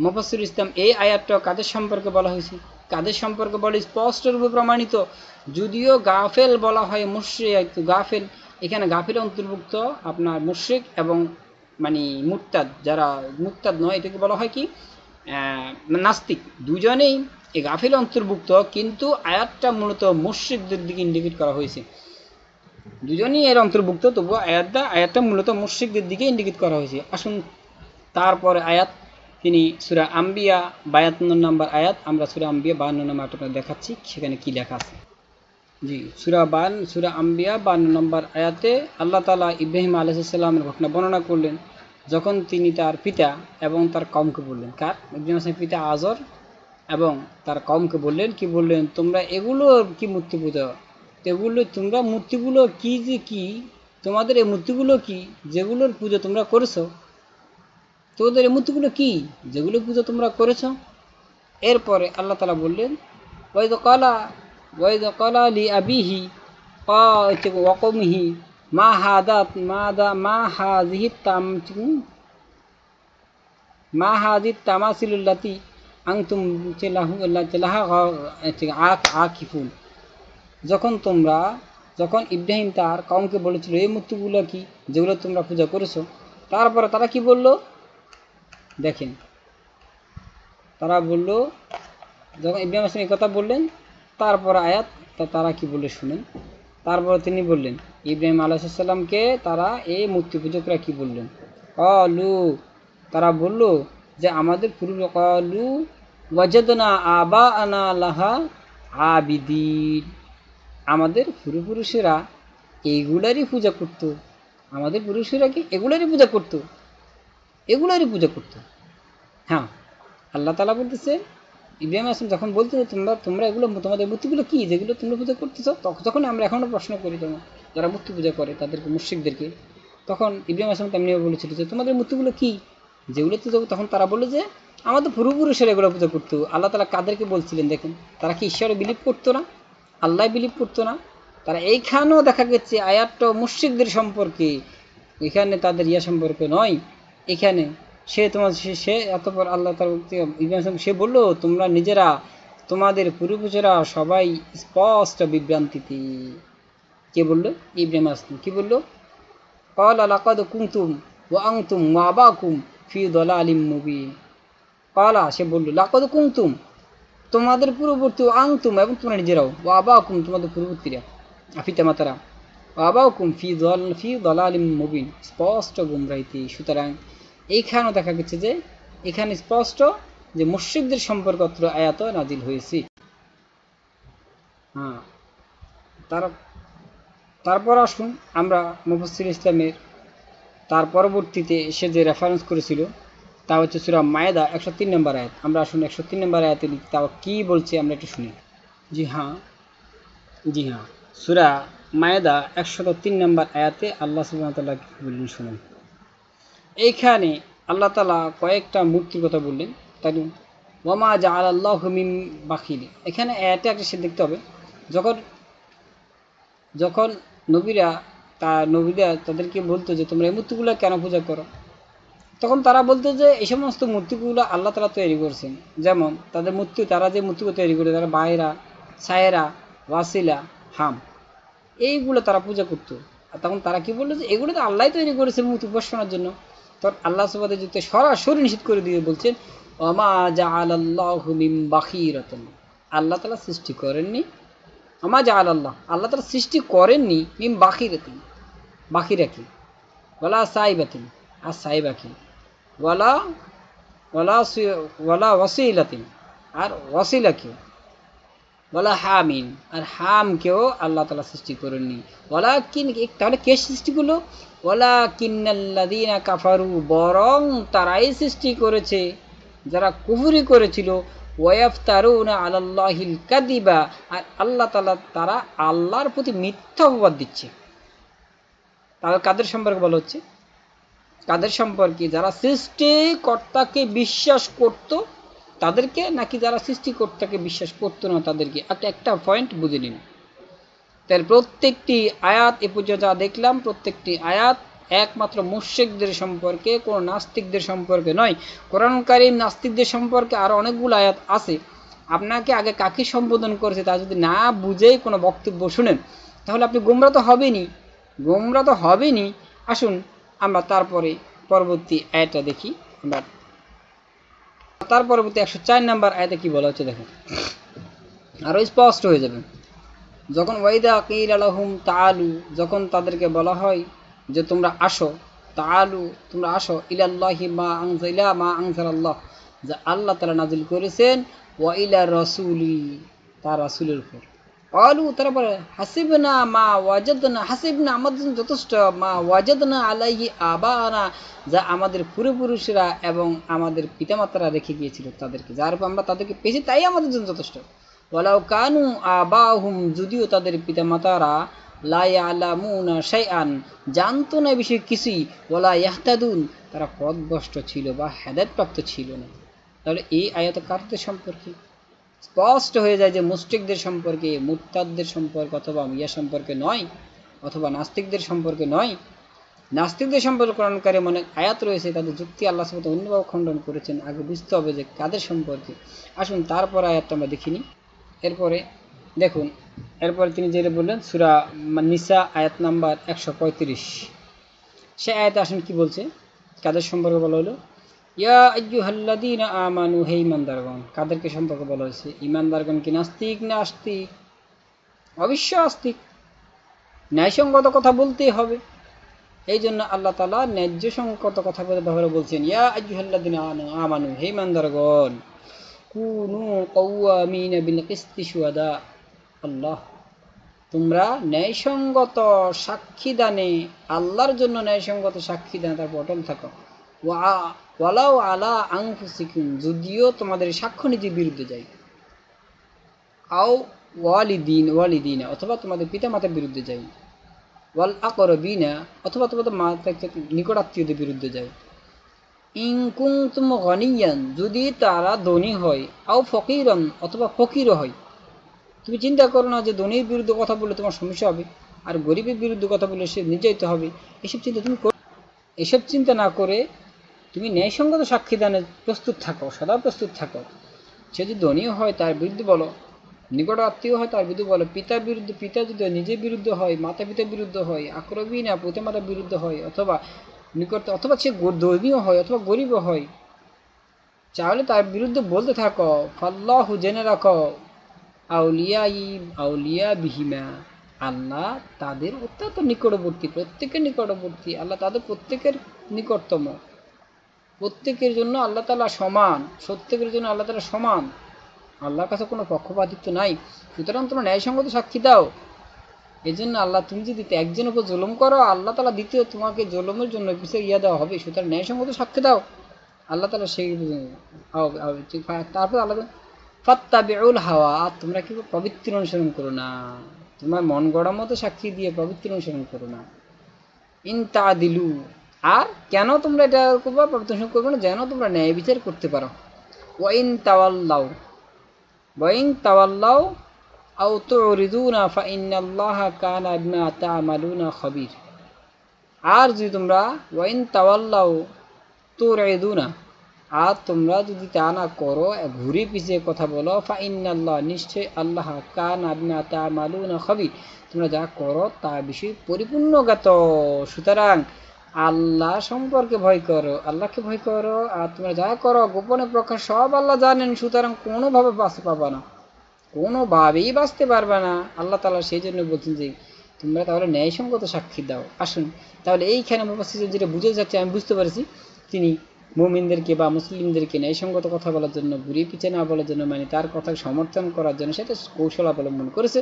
মুফাসসির ইসলাম এই আয়াতটা কাদের সম্পর্কে বলা হয়েছে, কাদের সম্পর্কে বলে স্পষ্ট রূপে প্রমাণিত। যদিও গাফেল বলা হয়, মুশরিক গাফেল, এখানে গাফিল অন্তর্ভুক্ত আপনার মুশরিক এবং মানে মুরতাদ, যারা মুরতাদ নয় এটাকে বলা হয় কি নাস্তিক, দুজনেই এই গাফিল অন্তর্ভুক্ত, কিন্তু আয়াতটা মূলত মুশরিকদের দিকে ইন্ডিকেট করা হয়েছে। দুজনই এর অন্তর্ভুক্ত, তবুও আয়াতটা মূলত মুশরিকদের দিকে ইন্ডিকেট করা হয়েছে। আসুন তারপরে আয়াত, তিনি সূরা আম্বিয়া 52 নম্বর আয়াত, আমরা সূরা আম্বিয়া 52 নম্বর আপনাদের দেখাচ্ছি সেখানে কি লেখা আছে। জি, সূরা আম্বিয়া 52 নম্বর আয়াতে আল্লাহ তাআলা ইব্রাহিম আলাইহিস সালামের ঘটনা বর্ণনা করলেন, যখন তিনি তার পিতা এবং তার কওমকে বললেন, কার ইব্রাহিম আলাইহিস পিতা আজর এবং তার কওমকে বললেন, কি বললেন, তোমরা এগুলো কি মূর্তি পূজা, এগুলো তোমরা মূর্তিগুলো কি যে কি, তোমাদের এই মূর্তিগুলো কি যেগুলোর পুজো তোমরা করেছো, তোদের এই মূর্তিগুলো কি যেগুলো পুজো তোমরা করেছো। এরপরে আল্লাহ তাআলা বললেন, ওয়াইদ ক্বালা লি আবিহি ওয়া কওমিহি মা হাযিহি তামাসিলুল্লাতী আনতুম লাহা আকিফুন। যখন ইব্রাহিম তার কওমকে বলেছিল এই মূর্তিগুলো কি যেগুলো তোমরা পূজা করেছো, তারপরে তারা কি বলল দেখেন, তারা বলল, যখন ইব্রাহিম আলাইহিস সালাম এই কথা বললেন, তারপর আয়াত তারা কি বলে শুনেন। তারপরে তিনি বললেন, ইব্রাহিম আলাইহিস সালামকে তারা এই মূর্তি পূজকরা কি বললেন, ক্বালু, তারা বলল যে আমাদের পূর্ব ক্বালু ওয়াজাদনা আবাআনা লাহা আবিদিন, আমাদের পূর্বপুরুষেরা এইগুলারই পূজা করত, আমাদের পুরুষেরা কি এগুলারই পূজা করত। হ্যাঁ, আল্লাহ তাআলা বলতেছে, ইব্রাহিম আলাইহিস সালাম যখন বলতেছে তোমরা এগুলো তোমাদের মূর্তিগুলো কি যেগুলো তোমরা পূজা করতেছো, যখন আমরা এখনো প্রশ্ন করি তোমার যারা মূর্তি পূজা করে তাদেরকে, মুশরিকদেরকে, তখন ইব্রাহিম আলাইহিস সালাম তেমনি বলেছিল যে তোমাদের মূর্তিগুলো কি যেগুলো, তখন তারা বলে যে আমাদের পূর্বপুরুষেরা এগুলো পূজা করতো। আল্লাহ তাআলা কাদেরকে বলছিলেন দেখেন, তারা কি ঈশ্বরে বিলিভ করতো না, আল্লাহ বিলিভ করতো না। তারা এইখানেও দেখা গেছে আয়াতটা মুশরিকদের সম্পর্কে, এখানে তাদের সম্পর্কে নয়। এখানে সে এতপর আল্লাহ তাআলা সে বলল, তোমরা নিজেরা তোমাদের পূর্বপুরুষেরা সবাই স্পষ্ট বিভ্রান্তিতে। কে বললো? ইব্রাহিম আলাইহিস সালাম। কি বললো? ক্বালা লাকাদ কুনতুম ওয়া আনতুম ওয়া আবাকুম ফি দালালিম মুবিন। ক্বালা, সে বলল, লাকাদ কুনতুম, তোমাদের পূর্ববর্তী, আনতুম এবং তোমরা নিজেরাও, ওয়া আবাকুম তোমাদের পূর্ববর্তীরা, পিতামাতারা, আবাকুম ফি দালালিম মুবিন, স্পষ্ট গুমরাহিতে। সুতরাং এইখানেও দেখা গেছে যে এখানে স্পষ্ট যে মুশরিকদের সম্পর্কে আয়াত নাজিল হয়েছে। হ্যাঁ, তারপর আসুন আমরা মুফাসসির ইসলামের তার পরবর্তীতে সে যে রেফারেন্স করেছিল তা হচ্ছে সূরা মায়েদা 103 নম্বর আয়াত। আমরা আসুন 103 নম্বর আয়াতে তাও কি বলছে আমরা একটু শুনি। জি হ্যাঁ, সূরা মায়েদা 103 নম্বর আয়াতে আল্লাহ সুবহানাহু ওয়া তাআলা কি বললেন শুনুন। এইখানে আল্লাহ তাআলা কয়েকটা মূর্তির কথা বললেন, তাই ওয়ামা জাআলাল্লাহু মিন বাখিল। এখানে আয়াতে একটা সে দেখতে হবে, যখন নবীরা তাদেরকে বলতো যে তোমরা এই মূর্তিগুলো কেন পূজা করো, তখন তারা বলতো যে এই সমস্ত মূর্তিগুলো আল্লাহ তাআলা তৈরি করছেন। যেমন তারা যে মূর্তিগুলো তৈরি করে, তারা বায়রা, ছায়েরা, ওয়াসিলা, হাম, এইগুলো তারা পূজা করতো। আর তখন তারা কি বললো যে এগুলো তো আল্লাহ তৈরি করেছে মূর্তি উপাসনার জন্য। তখন আল্লাহ সুবহানাহু ওয়া তাআলা সরাসরি নিষেধ করে দিয়ে বলছেন, ওয়ামা জাআলাল্লাহু মিন বাখিরাতিন, আল্লাহ তাআলা সৃষ্টি করেননি, ওয়ামা জাআলাল্লাহ, আল্লাহ তাআলা সৃষ্টি করেননি, মিন বাখিরাতিন, বাখিরা কি, ওয়ালা সাইবাতিন, আর সাইবা কি, ওয়ালা ওয়াসিলাতিন, আর ওয়াসিলা কি, ওয়ালা হামিন, আর হামকেও আল্লাহ তাআলা সৃষ্টি করেননি। তাহলে কে সৃষ্টি করলো? ওয়ালাকিন্নাল্লাযীনা কাফারু, বরং তারাই সৃষ্টি করেছে যারা কুফরি করেছিল, ওয়াইফতারুনা আলাল্লাহিল কাযিবা, আর আল্লাহ তাআলা তারা আল্লাহর প্রতি মিথ্যা অপবাদ দিচ্ছে। তাহলে কাদের সম্পর্কে বলা হচ্ছে? কাদের সম্পর্কে? যারা সৃষ্টিকর্তাকে বিশ্বাস করত তাদেরকে, নাকি যারা সৃষ্টিকর্তাকে বিশ্বাস করতো না তাদেরকে? একটা পয়েন্ট বুঝে নিন। তাহলে প্রত্যেকটি আয়াত এ পর্যন্ত যা দেখলাম, প্রত্যেকটি আয়াত একমাত্র মুশরিকদের সম্পর্কে, কোনো নাস্তিকদের সম্পর্কে নয়। কোরআন কারীম নাস্তিকদের সম্পর্কে আরো অনেকগুলো আয়াত আছে। আপনাকে আগে কাকে সম্বোধন করেছে তা যদি না বুঝেই কোনো বক্তব্য শুনেন, তাহলে আপনি গোমরা তো হবেনই। গোমরা তো হবেনি। আসুন আমরা তারপরে পরবর্তী আয়াতটা দেখি। আমরা তার পরবর্তী 104 নম্বর আয়াতে কি বলা হচ্ছে দেখুন, আরো স্পষ্ট হয়ে যাবে। যখন ওয়াইদা কিল আলাহুম তাআলু, যখন তাদেরকে বলা হয় যে তোমরা আসো, তাআলু তোমরা আসো, ইলাল্লাহি মা আনজালা মা আনজালাল্লাহ, যা আল্লাহ তাআলা নাজিল করেছেন, ওয়া ইলা রাসূলি, তার রাসূলের উপর। ক্বালু তারা বলে, হাসিবনা মা ওয়াজাদনা, হাসিবনা আমাদের জন্য যথেষ্ট, মা ওয়াজাদনা আলাইহি আবানা, যা আমাদের পূর্বপুরুষরা এবং আমাদের পিতামাতারা রেখে গিয়েছিল তাদেরকে, যার উপর আমরা তাদেরকে পেয়েছি তাই আমাদের জন্য যথেষ্ট। ওয়ালাউ কানু আবাহুম, যদিও তাদের পিতামাতারা লা ইয়ালামুনা শাইআন, জানতো না বিষয় কিছুই, ওয়ালা ইয়াহতাদুন, তারা পথভ্রষ্ট ছিল বা হেদায়েতপ্রাপ্ত ছিল না। তাহলে এই আয়াত কারদের সম্পর্কে স্পষ্ট হয়ে যায় যে মুশরিকদের সম্পর্কে, মুরতাদদের সম্পর্কে, অথবা ইয়া সম্পর্কে নয়, অথবা নাস্তিকদের সম্পর্কে নয়। নাস্তিকদের সম্পর্কে কোরআনকারে অনেক আয়াত রয়েছে, তাদের যুক্তি আল্লাহ সুবহানাহু অন্যভাবে খণ্ডন করেছেন। আগে বুঝতে হবে যে কাদের সম্পর্কে। আসুন তারপর আয়াতটা আমরা দেখিনি। এরপরে দেখুন, এরপরে তিনি যেটা বললেন সূরা নিসা আয়াত নাম্বার 135, সে আয়াতে আসুন কি বলছে, কাদের সম্পর্কে বলা হলো, ইয়া আইয়ুহাল্লাযীনা আমানু, হে ঈমানদারগণ। কাদেরকে সম্পর্কে বলা হয়েছে? ঈমানদারগণ কি নাস্তিক না আস্তিক? অবশ্যই আস্তিক। ন্যায়সঙ্গত কথা বলতেই হবে। এই জন্য আল্লাহ তাআলা ন্যায্য সঙ্গত কথা ব্যবহার বলছেন, ইয়া আইয়ুহাল্লাযীনা আমানু, হে ঈমানদারগণ, কুনু কাওয়ামিনা বিল কিসতি শুহাদা, আল্লাহ তোমরা ন্যায়সঙ্গত সাক্ষী দানে, আল্লাহর জন্য ন্যায়সঙ্গত সাক্ষী দানে তারপর অটল থাকো। ওয়ালাউ আলা আনফুসিকুম, যদিও তোমাদের সাক্ষ্য নিজের বিরুদ্ধে যায়। আও ওয়ালিদিনা, অথবা তোমাদের পিতামাতার বিরুদ্ধে যায়। ওয়াল আকরাবিনা, অথবা তোমাদের নিকট আত্মীয়দের বিরুদ্ধে যায়। ইন কুনতুম গনিয়ান, যদি তারা ধনী হয়, আও ফকিরান, অথবা ফকিরও হয়। তুমি চিন্তা করো না যে ধনীর বিরুদ্ধে কথা বললে তোমার সমস্যা হবে, আর গরিবের বিরুদ্ধে কথা বললে সে নির্যাতিত হবে। এসব চিন্তা না করে তুমি ন্যায়সঙ্গত সাক্ষী দানে প্রস্তুত থাকো, সদা প্রস্তুত থাকো। সে যদি ধনীও হয় তার বিরুদ্ধে বলো, নিকট আত্মীয় হয় তার বিরুদ্ধে বলো, পিতার বিরুদ্ধে, পিতা যদি নিজের বিরুদ্ধে হয়, মাতা পিতার বিরুদ্ধে হয়, আকরবী না পিতা মাতার বিরুদ্ধে হয়, অথবা নিকট, অথবা সে ধনীও হয় অথবা গরিবও হয়, তাহলে তার বিরুদ্ধে বলতে থাকো, ফাল্লাহু, জেনে রাখো, আউলিয়া বিহিমা, আল্লাহ তাদের অত্যন্ত নিকটবর্তী, প্রত্যেকের নিকটবর্তী, আল্লাহ তাদের প্রত্যেকের নিকটতম, প্রত্যেকের জন্য আল্লাহ তাআলা সমান, প্রত্যেকের জন্য আল্লাহ তাআলা সমান, আল্লাহর কাছে কোনো পক্ষপাতিত্ব নাই। সুতরাং তোমরা ন্যায়সঙ্গত সাক্ষী দাও। এই জন্য আল্লাহ, তুমি যদি একজনের উপর জুলুম করো, আল্লাহ তাআলা দ্বিতীয় তোমাকে জুলুমের জন্য পিছিয়ে ইয়া দেওয়া হবে। সুতরাং ন্যায়সঙ্গত সাক্ষী দাও। আল্লাহ তাআলা সেই, তারপর আল্লাহ ফাত্তাবিউল হাওয়া, তোমরা কি প্রবৃত্তির অনুসরণ করো না, তোমার মন গড়া মতো সাক্ষী দিয়ে প্রবৃত্তির অনুসরণ করো না। ইন তাদিলু, আর কেন তোমরা এটা করবা, প্রবৃত্তি অনুসরণ করবে না, যেন তোমরা ন্যায় বিচার করতে পারো। ওয়াইন তাওয়াল্লাউ আও তুরিদুনা ফাইন্নাল্লাহা কানা বিমা তা'মালুনা খাবীর। আর যদি তোমরা ওয়াইন তাওয়াল্লাউ তুরিদুনা, আর তোমরা যদি তা না করো, ঘুরে পিছিয়ে কথা বলো, ফাইন্নাল্লাহ, নিশ্চয় আল্লাহ, কানা বিমা তা'মালুনা খাবীর, তোমরা যা করো তা বিষয়ে পরিপূর্ণ জ্ঞাত। সুতরাং আল্লাহ সম্পর্কে ভয় করো, আল্লাহকে ভয় করো, আর তোমরা যা করো গোপনে প্রকাশ সব আল্লাহ জানেন। সুতরাং কোনোভাবে বাঁচতে পারবে না, কোনোভাবেই বাঁচতে পারবে না। আল্লাহ তাআলা সেই জন্য বলছেন যে তোমরা তাহলে ন্যায়সঙ্গত সাক্ষী দাও। আসুন তাহলে এইখানে মুফাসসির যেটা বুঝে যাচ্ছে, আমি বুঝতে পারছি, তিনি মুমিনদেরকে বা মুসলিমদেরকে ন্যায়সঙ্গত কথা বলার জন্য, ঘুরিয়ে পিছিয়ে না বলার জন্য, মানে তার কথাকে সমর্থন করার জন্য সেটা কৌশল অবলম্বন করেছে,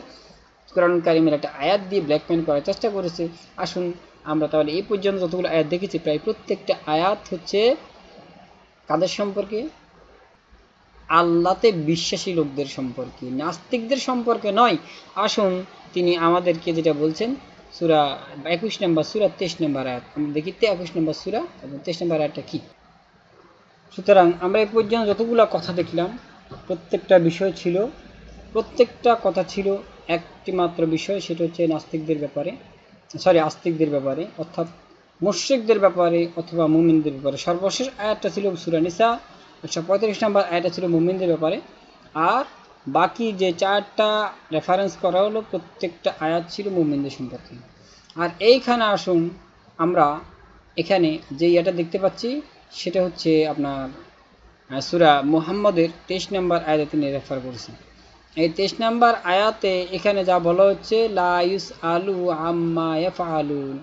কোরআন কারিমের একটা আয়াত দিয়ে ব্ল্যাকমেল করার চেষ্টা করেছে। আসুন আমরা তাহলে এই পর্যন্ত যতগুলো আয়াত দেখেছি, প্রায় প্রত্যেকটা আয়াত হচ্ছে কাদের সম্পর্কে? আল্লাহতে বিশ্বাসী লোকদের সম্পর্কে, নাস্তিকদের সম্পর্কে নয়। আসুন তিনি আমাদেরকে যেটা বলছেন, সূরা 21 নম্বর সূরা 23 নম্বর আয়াত আমরা দেখি। 21 নম্বর সূরা এবং 23 নম্বর আয়াতটা কি? সুতরাং আমরা এই পর্যন্ত যতগুলো কথা দেখলাম, প্রত্যেকটা বিষয় ছিল, প্রত্যেকটা কথা ছিল একটি মাত্র বিষয়, সেটা হচ্ছে নাস্তিকদের ব্যাপারে, আস্তিকদের ব্যাপারে, অর্থাৎ মুশরিকদের ব্যাপারে অথবা মুমিনদের ব্যাপারে। সর্বশেষ আয়াতটা ছিল সূরা নিসা 135 নম্বর আয়াতটা ছিল মুমিনদের ব্যাপারে। আর বাকি যে 4টা রেফারেন্স করা হলো, প্রত্যেকটা আয়াত ছিল মুমিনদের সম্পর্কে। আর এইখানে আসুন আমরা এখানে যে এটা দেখতে পাচ্ছি সেটা হচ্ছে আপনার সূরা মুহাম্মদের 23 নম্বর আয়াতে তিনি রেফার করেছেন। এই 23 নম্বর আয়াতে এখানে যা বলা হচ্ছে লা ইউসআলু আম্মা ইয়াফআলুন,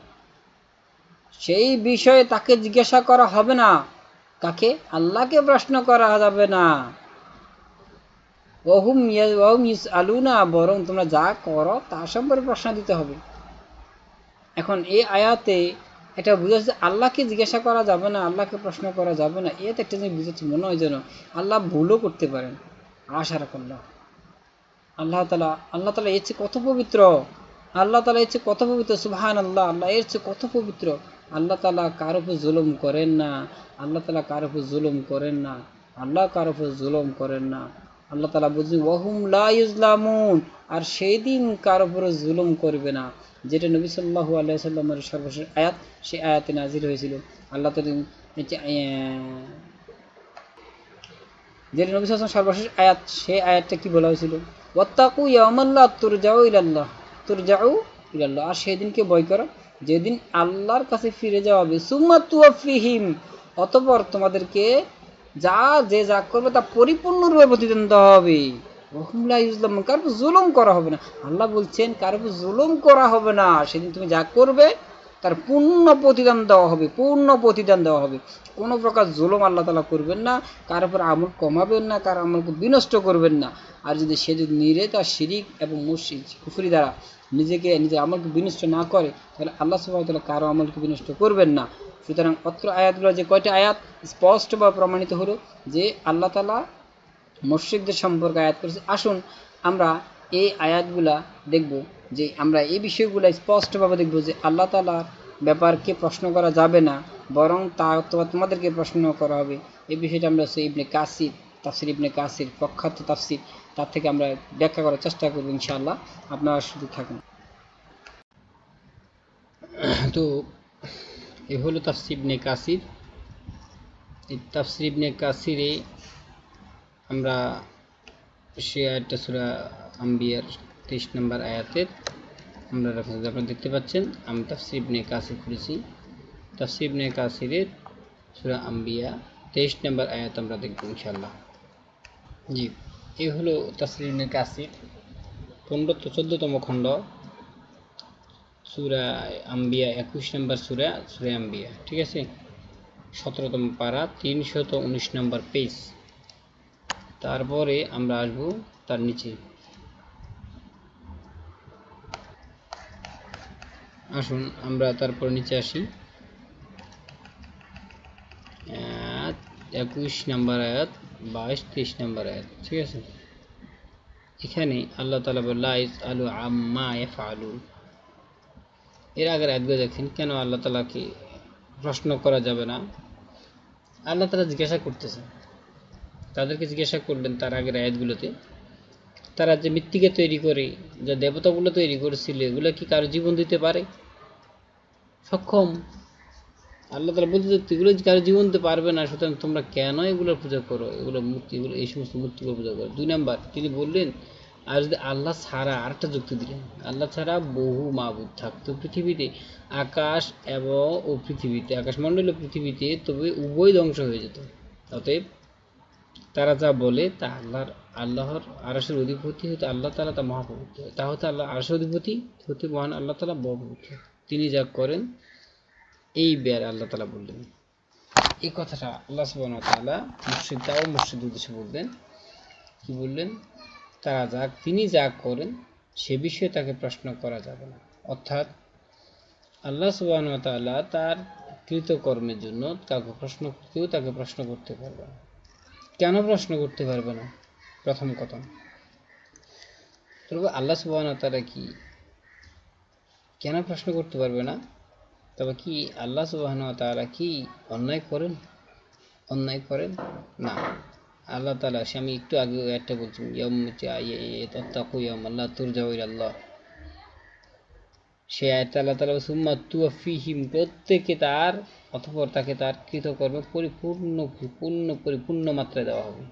সেই বিষয়ে তাকে জিজ্ঞাসা করা হবে না। কাকে? আল্লাহকে প্রশ্ন করা যাবে না। ওহুম ইউসআলুনা, বরং তোমরা যা করো তার সম্পর্কে প্রশ্ন দিতে হবে। এখন এই আয়াতে এটা বুঝাচ্ছে আল্লাহকে জিজ্ঞাসা করা যাবে না, আল্লাহকে প্রশ্ন করা যাবে না। এতে একটা জিনিস বুঝাচ্ছে, মনে হয় যেন আল্লাহ ভুলও করতে পারেন। আশা রাখল্লাহ আল্লাহ তালা এর চেয়ে কত পবিত্র, আল্লাহ তালা এর চেয়ে কত পবিত্র, সুবহান আল্লাহ, আল্লাহ এর চেয়ে কত পবিত্র। আল্লাহ তালা কার উপর জুলুম করেন না, আল্লাহ তালা কার উপর জুলুম করেন না, আল্লাহ কার উপর জুলুম করেন না। আল্লাহ তালা বলছেন ওয়াহুম লা ইউজলামুন, আর সেই দিন কার উপর জুলুম করবে না। যেটা নবী সাল্লাল্লাহু আলাইহি সাল্লামের সর্বশেষ আয়াত, সেই আয়াতে নাজিল হয়েছিল। আল্লাহ তালা যেটা নবী সাল্লাল্লাহু আলাইহি ওয়াসাল্লাম সর্বশেষ আয়াত, সেই আয়াতটা কি বলা হয়েছিল? ওয়াত্তাকু ইয়াওমান লা তুরজাউ ইলাল্লাহ, আর সেই দিনকে ভয় করো যেদিন আল্লাহর কাছে ফিরে যাওয়া হবে। সুম্মা তুওয়াফিহিম, অতঃপর তোমাদেরকে যা করবে তা পরিপূর্ণরূপে প্রতিদান দেওয়া হবে। ওহুম লা ইউজলামুন, কার উপর জুলুম করা হবে না। আল্লাহ বলছেন কার উপর জুলুম করা হবে না, সেদিন তুমি যা করবে তার পূর্ণ প্রতিদান দেওয়া হবে, পূর্ণ প্রতিদান দেওয়া হবে। কোনো প্রকার জুলুম আল্লাহ তাআলা করবেন না, কার উপর আমল কমাবেন না, কার আমলকে বিনষ্ট করবেন না। আর সে যদি তার শিরিক এবং মুশরিক কুফরি দ্বারা নিজের আমলকে বিনষ্ট না করে, তাহলে আল্লাহ সুবহানাহু ওয়া তাআলা কারো আমলকে বিনষ্ট করবেন না। সুতরাং অত্র আয়াতগুলো যে কয়টা আয়াত স্পষ্টভাবে প্রমাণিত হলো যে আল্লাহ তাআলা মুশরিকদের সম্পর্কে আয়াত করেছে। আসুন আমরা এই আয়াতগুলা দেখব, যে আমরা এই বিষয়গুলো স্পষ্টভাবে দেখব যে আল্লাহ তাআলার ব্যাপারকে প্রশ্ন করা যাবে না, বরং তোমাদেরকে প্রশ্ন করা হবে। এই বিষয়টা আমরা ইবনে কাসির, তাফসির ইবনে কাসির, প্রখ্যাত তাফসির, তার থেকে আমরা ব্যাখ্যা করার চেষ্টা করব ইনশাআল্লাহ। আপনারা শুধু থাকুন। তো এ হলো তাফসির ইবনে কাসির। এই তাফসির ইবনে কাসিরে আমরা সে আয়াতটা সূরা আম্বিয়ার 23 নম্বর আয়াতের আমরা রেফারেন্স আপনারা দেখতে পাচ্ছেন। আমি তাফসির ইবনে কাসির করেছি। তাফসির ইবনে কাসিরের সূরা আম্বিয়া 23 নম্বর আয়াত আমরা দেখব ইনশাআল্লাহ। জি, এই হলো তাফসির ইবনে কাসির 14তম খণ্ড, সূরা আম্বিয়া 21 নম্বর সূরা আম্বিয়া, ঠিক আছে, 17তম পারা, 319 নম্বর পেজ। তারপরে আমরা আসব তার নিচে। আসুন আমরা তারপর নিচে আসি। 21 নম্বর আয়াত, 22, 23 নম্বর আয়াত, ঠিক আছে। এখানে আল্লাহ তাআলা বলেন লা ইয়াসআলু আম্মা ইয়াফআলুন। এর আগের আয়াতগুলো দেখেন, কেন আল্লাহ তাআলাকে প্রশ্ন করা যাবে না। আল্লাহ তাআলা জিজ্ঞাসা করতেছেন, তাদেরকে জিজ্ঞাসা করলেন তার আগের আয়াতগুলোতে, তারা যে মৃত্তিকা তৈরি করে, যে দেবতাগুলো তৈরি করেছিল, এগুলো কি কারো জীবন দিতে পারে? সক্ষম। আল্লাহ তাআলা বলতে এগুলো কারো জীবন দিতে পারবে না, সুতরাং তোমরা কেন এগুলোর পূজা করো, এগুলো মূর্তিগুলো, এই সমস্ত মূর্তিগুলো পূজা করো। 2 নাম্বার, তিনি বললেন আর যদি আল্লাহ ছাড়া, আরেকটা যুক্তি দিলেন, আল্লাহ ছাড়া বহু মাবুদ থাকতো পৃথিবীতে, আকাশ এবং ও পৃথিবীতে, আকাশমণ্ডল ও পৃথিবীতে, তবে উভয় ধ্বংস হয়ে যেত। অতএব তারা যা বলে তা আল্লাহর আরশের অধিপতি হতে আল্লাহ তাআলা তা মহাপবিত্র, তা হতে আল্লাহ আরশের অধিপতি হতে মহান আল্লাহ তাআলা মহাপবিত্র, তিনি যা করেন এই বের আল্লাহ তাআলা বললেন। এই কথাটা আল্লাহ সুবহানাহু ওয়া তাআলা মুশরিকদের উদ্দেশ্যে বললেন। কি বললেন? তিনি যা করেন সে বিষয়ে তাকে প্রশ্ন করা যাবে না। অর্থাৎ আল্লাহ সুবহানাহু ওয়া তাআলা তার কৃতকর্মের জন্য তাকে প্রশ্ন করতে পারবে না। কেন প্রশ্ন করতে পারবে না? প্রথম কথা, আল্লাহ সুবহানাহু ওয়া তাআলা কি কেন প্রশ্ন করতে পারবে না? তবে কি আল্লাহ সুবহানাহু ওয়া তাআলা কি অন্যায় করেন? না। আল্লাহ তাআলা, আমি একটু আগে একটা বলছি, তাত্তাকু ইয়াওমান লা তুরজাউ ইলাল্লাহ, সে আয়াতে আল্লাহ তাআলা সুম্মা তুওয়াফিহিম, প্রত্যেককে তার, অতঃপর তাকে তার কৃতকর্ম পরিপূর্ণ মাত্রায় দেওয়া হবে।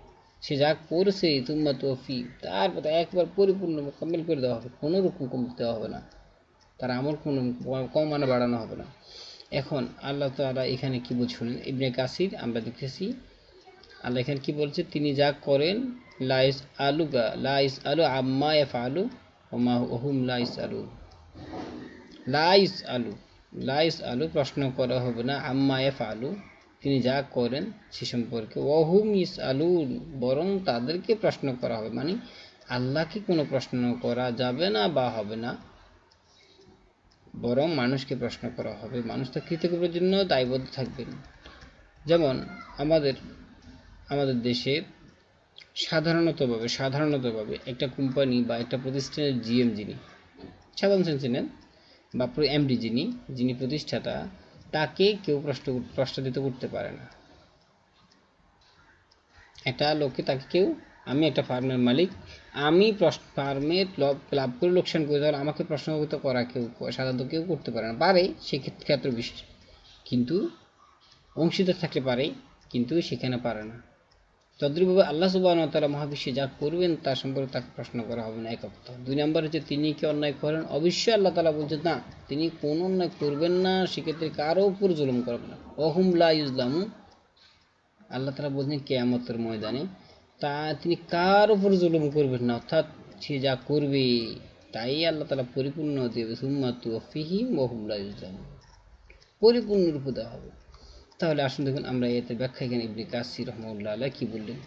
সে যা করেছে সুম্মা তুওয়াফি, তারপর একবার পরিপূর্ণ কমপ্লিট করে দেওয়া হবে, কোনো রকম কমতে দেওয়া হবে না। তার আমল কোনো কম মানে বাড়ানো হবে না। এখন আল্লাহ তাআলা এখানে কি বলছেন ইবনে কাসির আমরা দেখতেছি আল্লাহ এখানে কি বলছে, তিনি যা করেন লাইস আলু আম্মা ইয়াফআলু ওমা হুম লাইস আলু লাইস আলু প্রশ্ন করা হবে না, আম্মা ইয়াফআলু তিনি যা করেন সে সম্পর্কে, ওহুম ইস আলুন বরং তাদেরকে প্রশ্ন করা হবে, মানে আল্লাহকে কোনো প্রশ্ন করা যাবে না বা হবে না, বরং মানুষকে প্রশ্ন করা হবে। মানুষ তো কৃতজ্ঞতার জন্য দায়বদ্ধ থাকবেন। যেমন আমাদের দেশে সাধারণতভাবে একটা কোম্পানি বা একটা প্রতিষ্ঠানের জিএম যিনি সাধারণ সেন্সে নেন বা এমডি যিনি প্রতিষ্ঠাতা, তাকে কেউ প্রশ্নবিদ্ধ করতে পারে না। একটা লোককে তাকে কেউ, আমি একটা ফার্মের মালিক, আমি ফার্মে লাভ করে লোকসান করে, তাহলে আমাকে প্রশ্নবিদ্ধ করা সাধারণত কেউ করতে পারে না, পারে সেক্ষেত্রে বিশেষ, কিন্তু অংশীদার থাকলে পারে, কিন্তু সেখানে পারে না। তদ্রূপভাবে আল্লাহ সুবহানাহু ওয়া তাআলা মহাবিশ্বে যা করবেন তার সম্পর্কে তাকে প্রশ্ন করা হবে না, এক কথা। 2 নম্বর হচ্ছে তিনি কি অন্যায় করেন, অবশ্যই আল্লাহ তাআলা বলছেন না, তিনি কোনো অন্যায় করবেন না, সেক্ষেত্রে কারো উপর জুলুম করবেন না। ওহুম লা ইউজলামুন, আল্লাহ তাআলা বলছেন কিয়ামতের ময়দানে তিনি কার উপর জুলুম করবেন না, অর্থাৎ সে যা করবে তাই আল্লাহ তাআলা পরিপূর্ণ দেবে, সুম্মা তুওয়াফিহিম ওয়া হুম লা ইউজলামুন, পরিপূর্ণ রূপে দেওয়া হবে। তাহলে আসুন দেখুন আমরা এতে ব্যাখ্যা এখানে ইবনে কাসির রাহমাহুল্লাহ আলাইহি কি বললেন।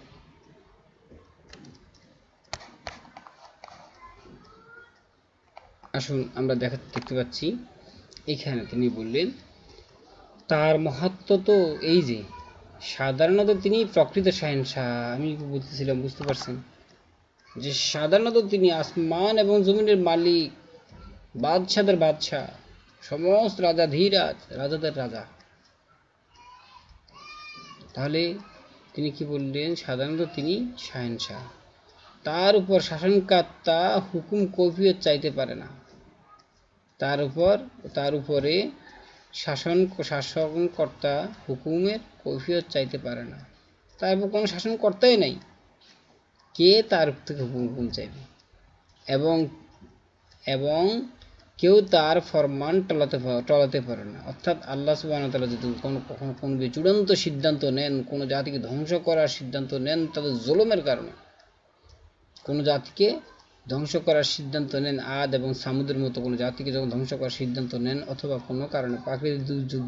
আসুন আমরা দেখতে পাচ্ছি এখানে তিনি বললেন তার মাহাত্ম্য তো এই যে সাধারণত তিনি প্রকৃত শাহেনশাহ, আমি বলতেছিলাম বুঝতে পারছেন, যে সাধারণত তিনি আসমান এবং জমিনের মালিক, বাদশাদের বাদশাহ, সমস্ত রাজাধীরাজ, রাজাদের রাজা। তাহলে তিনি কি বললেন, সাধারণত তিনি শাহেনশাহ, তার উপর শাসনকর্তা হুকুম কৈফিয়ত চাইতে পারে না, তার উপরে শাসনকর্তা হুকুমের কৈফিয়ত চাইতে পারে না, তার উপর কোনো শাসনকর্তাই নাই, কে তার থেকে হুকুম চাইবে, এবং এবং কেউ তার ফরমান টলাতে পারে না। অর্থাৎ আল্লাহ সুবহানাহু ওয়া তাআলা যদি কখনো কোনো চূড়ান্ত সিদ্ধান্ত নেন, কোনো জাতিকে ধ্বংস করার সিদ্ধান্ত নেন তাদের জুলুমের কারণে, কোনো জাতিকে ধ্বংস করার সিদ্ধান্ত নেন, আদ এবং সামুদের মতো কোনো জাতিকে যখন ধ্বংস করার সিদ্ধান্ত নেন অথবা কোনো কারণে প্রাকৃতিক দুর্যোগ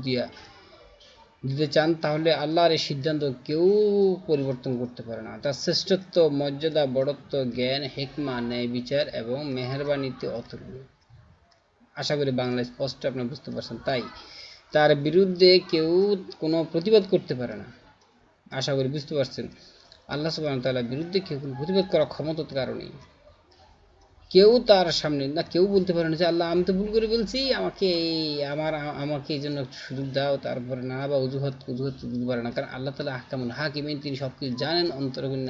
দিতে চান, তাহলে আল্লাহর এই সিদ্ধান্ত কেউ পরিবর্তন করতে পারে না। তার শ্রেষ্ঠত্ব, মর্যাদা, বড়ত্ব, জ্ঞান, হিকমা, ন্যায় বিচার এবং মেহেরবানিতে অতুলনীয়। আশা করি বাংলায় স্পষ্ট আপনারা বুঝতে পারছেন। তাই তার বিরুদ্ধে কেউ কোনো প্রতিবাদ করতে পারে না। আশা করি বুঝতে পারছেন। আল্লাহ সুবহানাহু ওয়া তাআলার বিরুদ্ধে কেউ কোনো প্রতিবাদ করার ক্ষমতার কারণে কেউ তার সামনে না, কেউ বলতে পারে না যে আল্লাহ আমি তো ভুল করে বলছি, আমাকে এই জন্য সুযোগ দাও, তারপরে নানা বা অজুহাত দিতে পারে না, কারণ আল্লাহ তাআলা আহকামুল হাকিমিন, তিনি সবকিছু জানেন,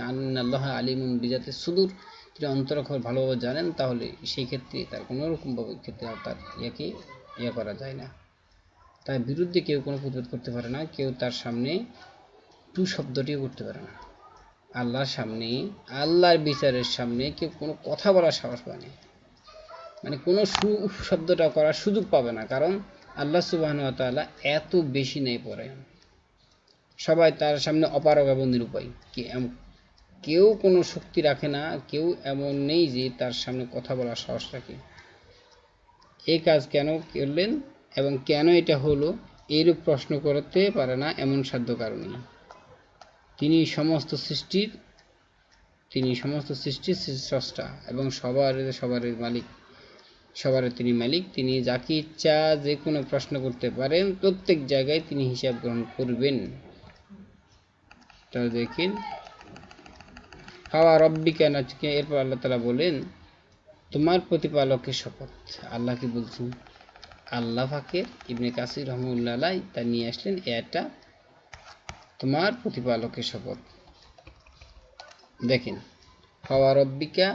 আন্নাল্লাহা আলিমুন বিজাতি সুদূর, তিনি অন্তরখবর ভালোভাবে জানেন। তাহলে সেই ক্ষেত্রে তার কোনো রকমভাবে ক্ষেত্রে তার ইয়ে করা যায় না, তার বিরুদ্ধে কেউ কোনো প্রতিবাদ করতে পারে না, কেউ তার সামনে টু শব্দটিও করতে পারে না। আল্লাহর সামনে, আল্লাহর বিচারের সামনে কেউ কোনো কথা বলার সাহস পায় না, মানে কোনো শব্দটা করার সুযোগ পাবে না, কারণ আল্লাহ সুবহানাহু ওয়া তাআলা এত বেশি নেই পড়ে, সবাই তার সামনে অপারগ এবং নিরুপায়, কেউ কোনো শক্তি রাখে না, কেউ এমন নেই যে তার সামনে কথা বলার সাহস রাখে। এই কাজ কেন করলেন এবং কেন এটা হলো, এইরূপ প্রশ্ন করতে পারে না এমন সাধ্য কারণে তিনি সমস্ত সৃষ্টির স্রষ্টা এবং সবার তিনি মালিক। তিনি যাকে ইচ্ছা যে কোনো প্রশ্ন করতে পারেন, প্রত্যেক জায়গায় তিনি হিসাব গ্রহণ করবেন। তাহলে দেখেন হাওয়া রব্বিকা নাচকে, এরপর আল্লাহ তাআলা বলেন তোমার প্রতিপালকের শপথ। আল্লাহ কি বলছেন, আল্লাহ ফাকের ইবনে কাসির রাহমাহুল্লাহ আলাইহি তা নিয়ে আসলেন এটা, তোমার প্রতিপালকের শপথ। দেখেন হাওয়া রব্বিকা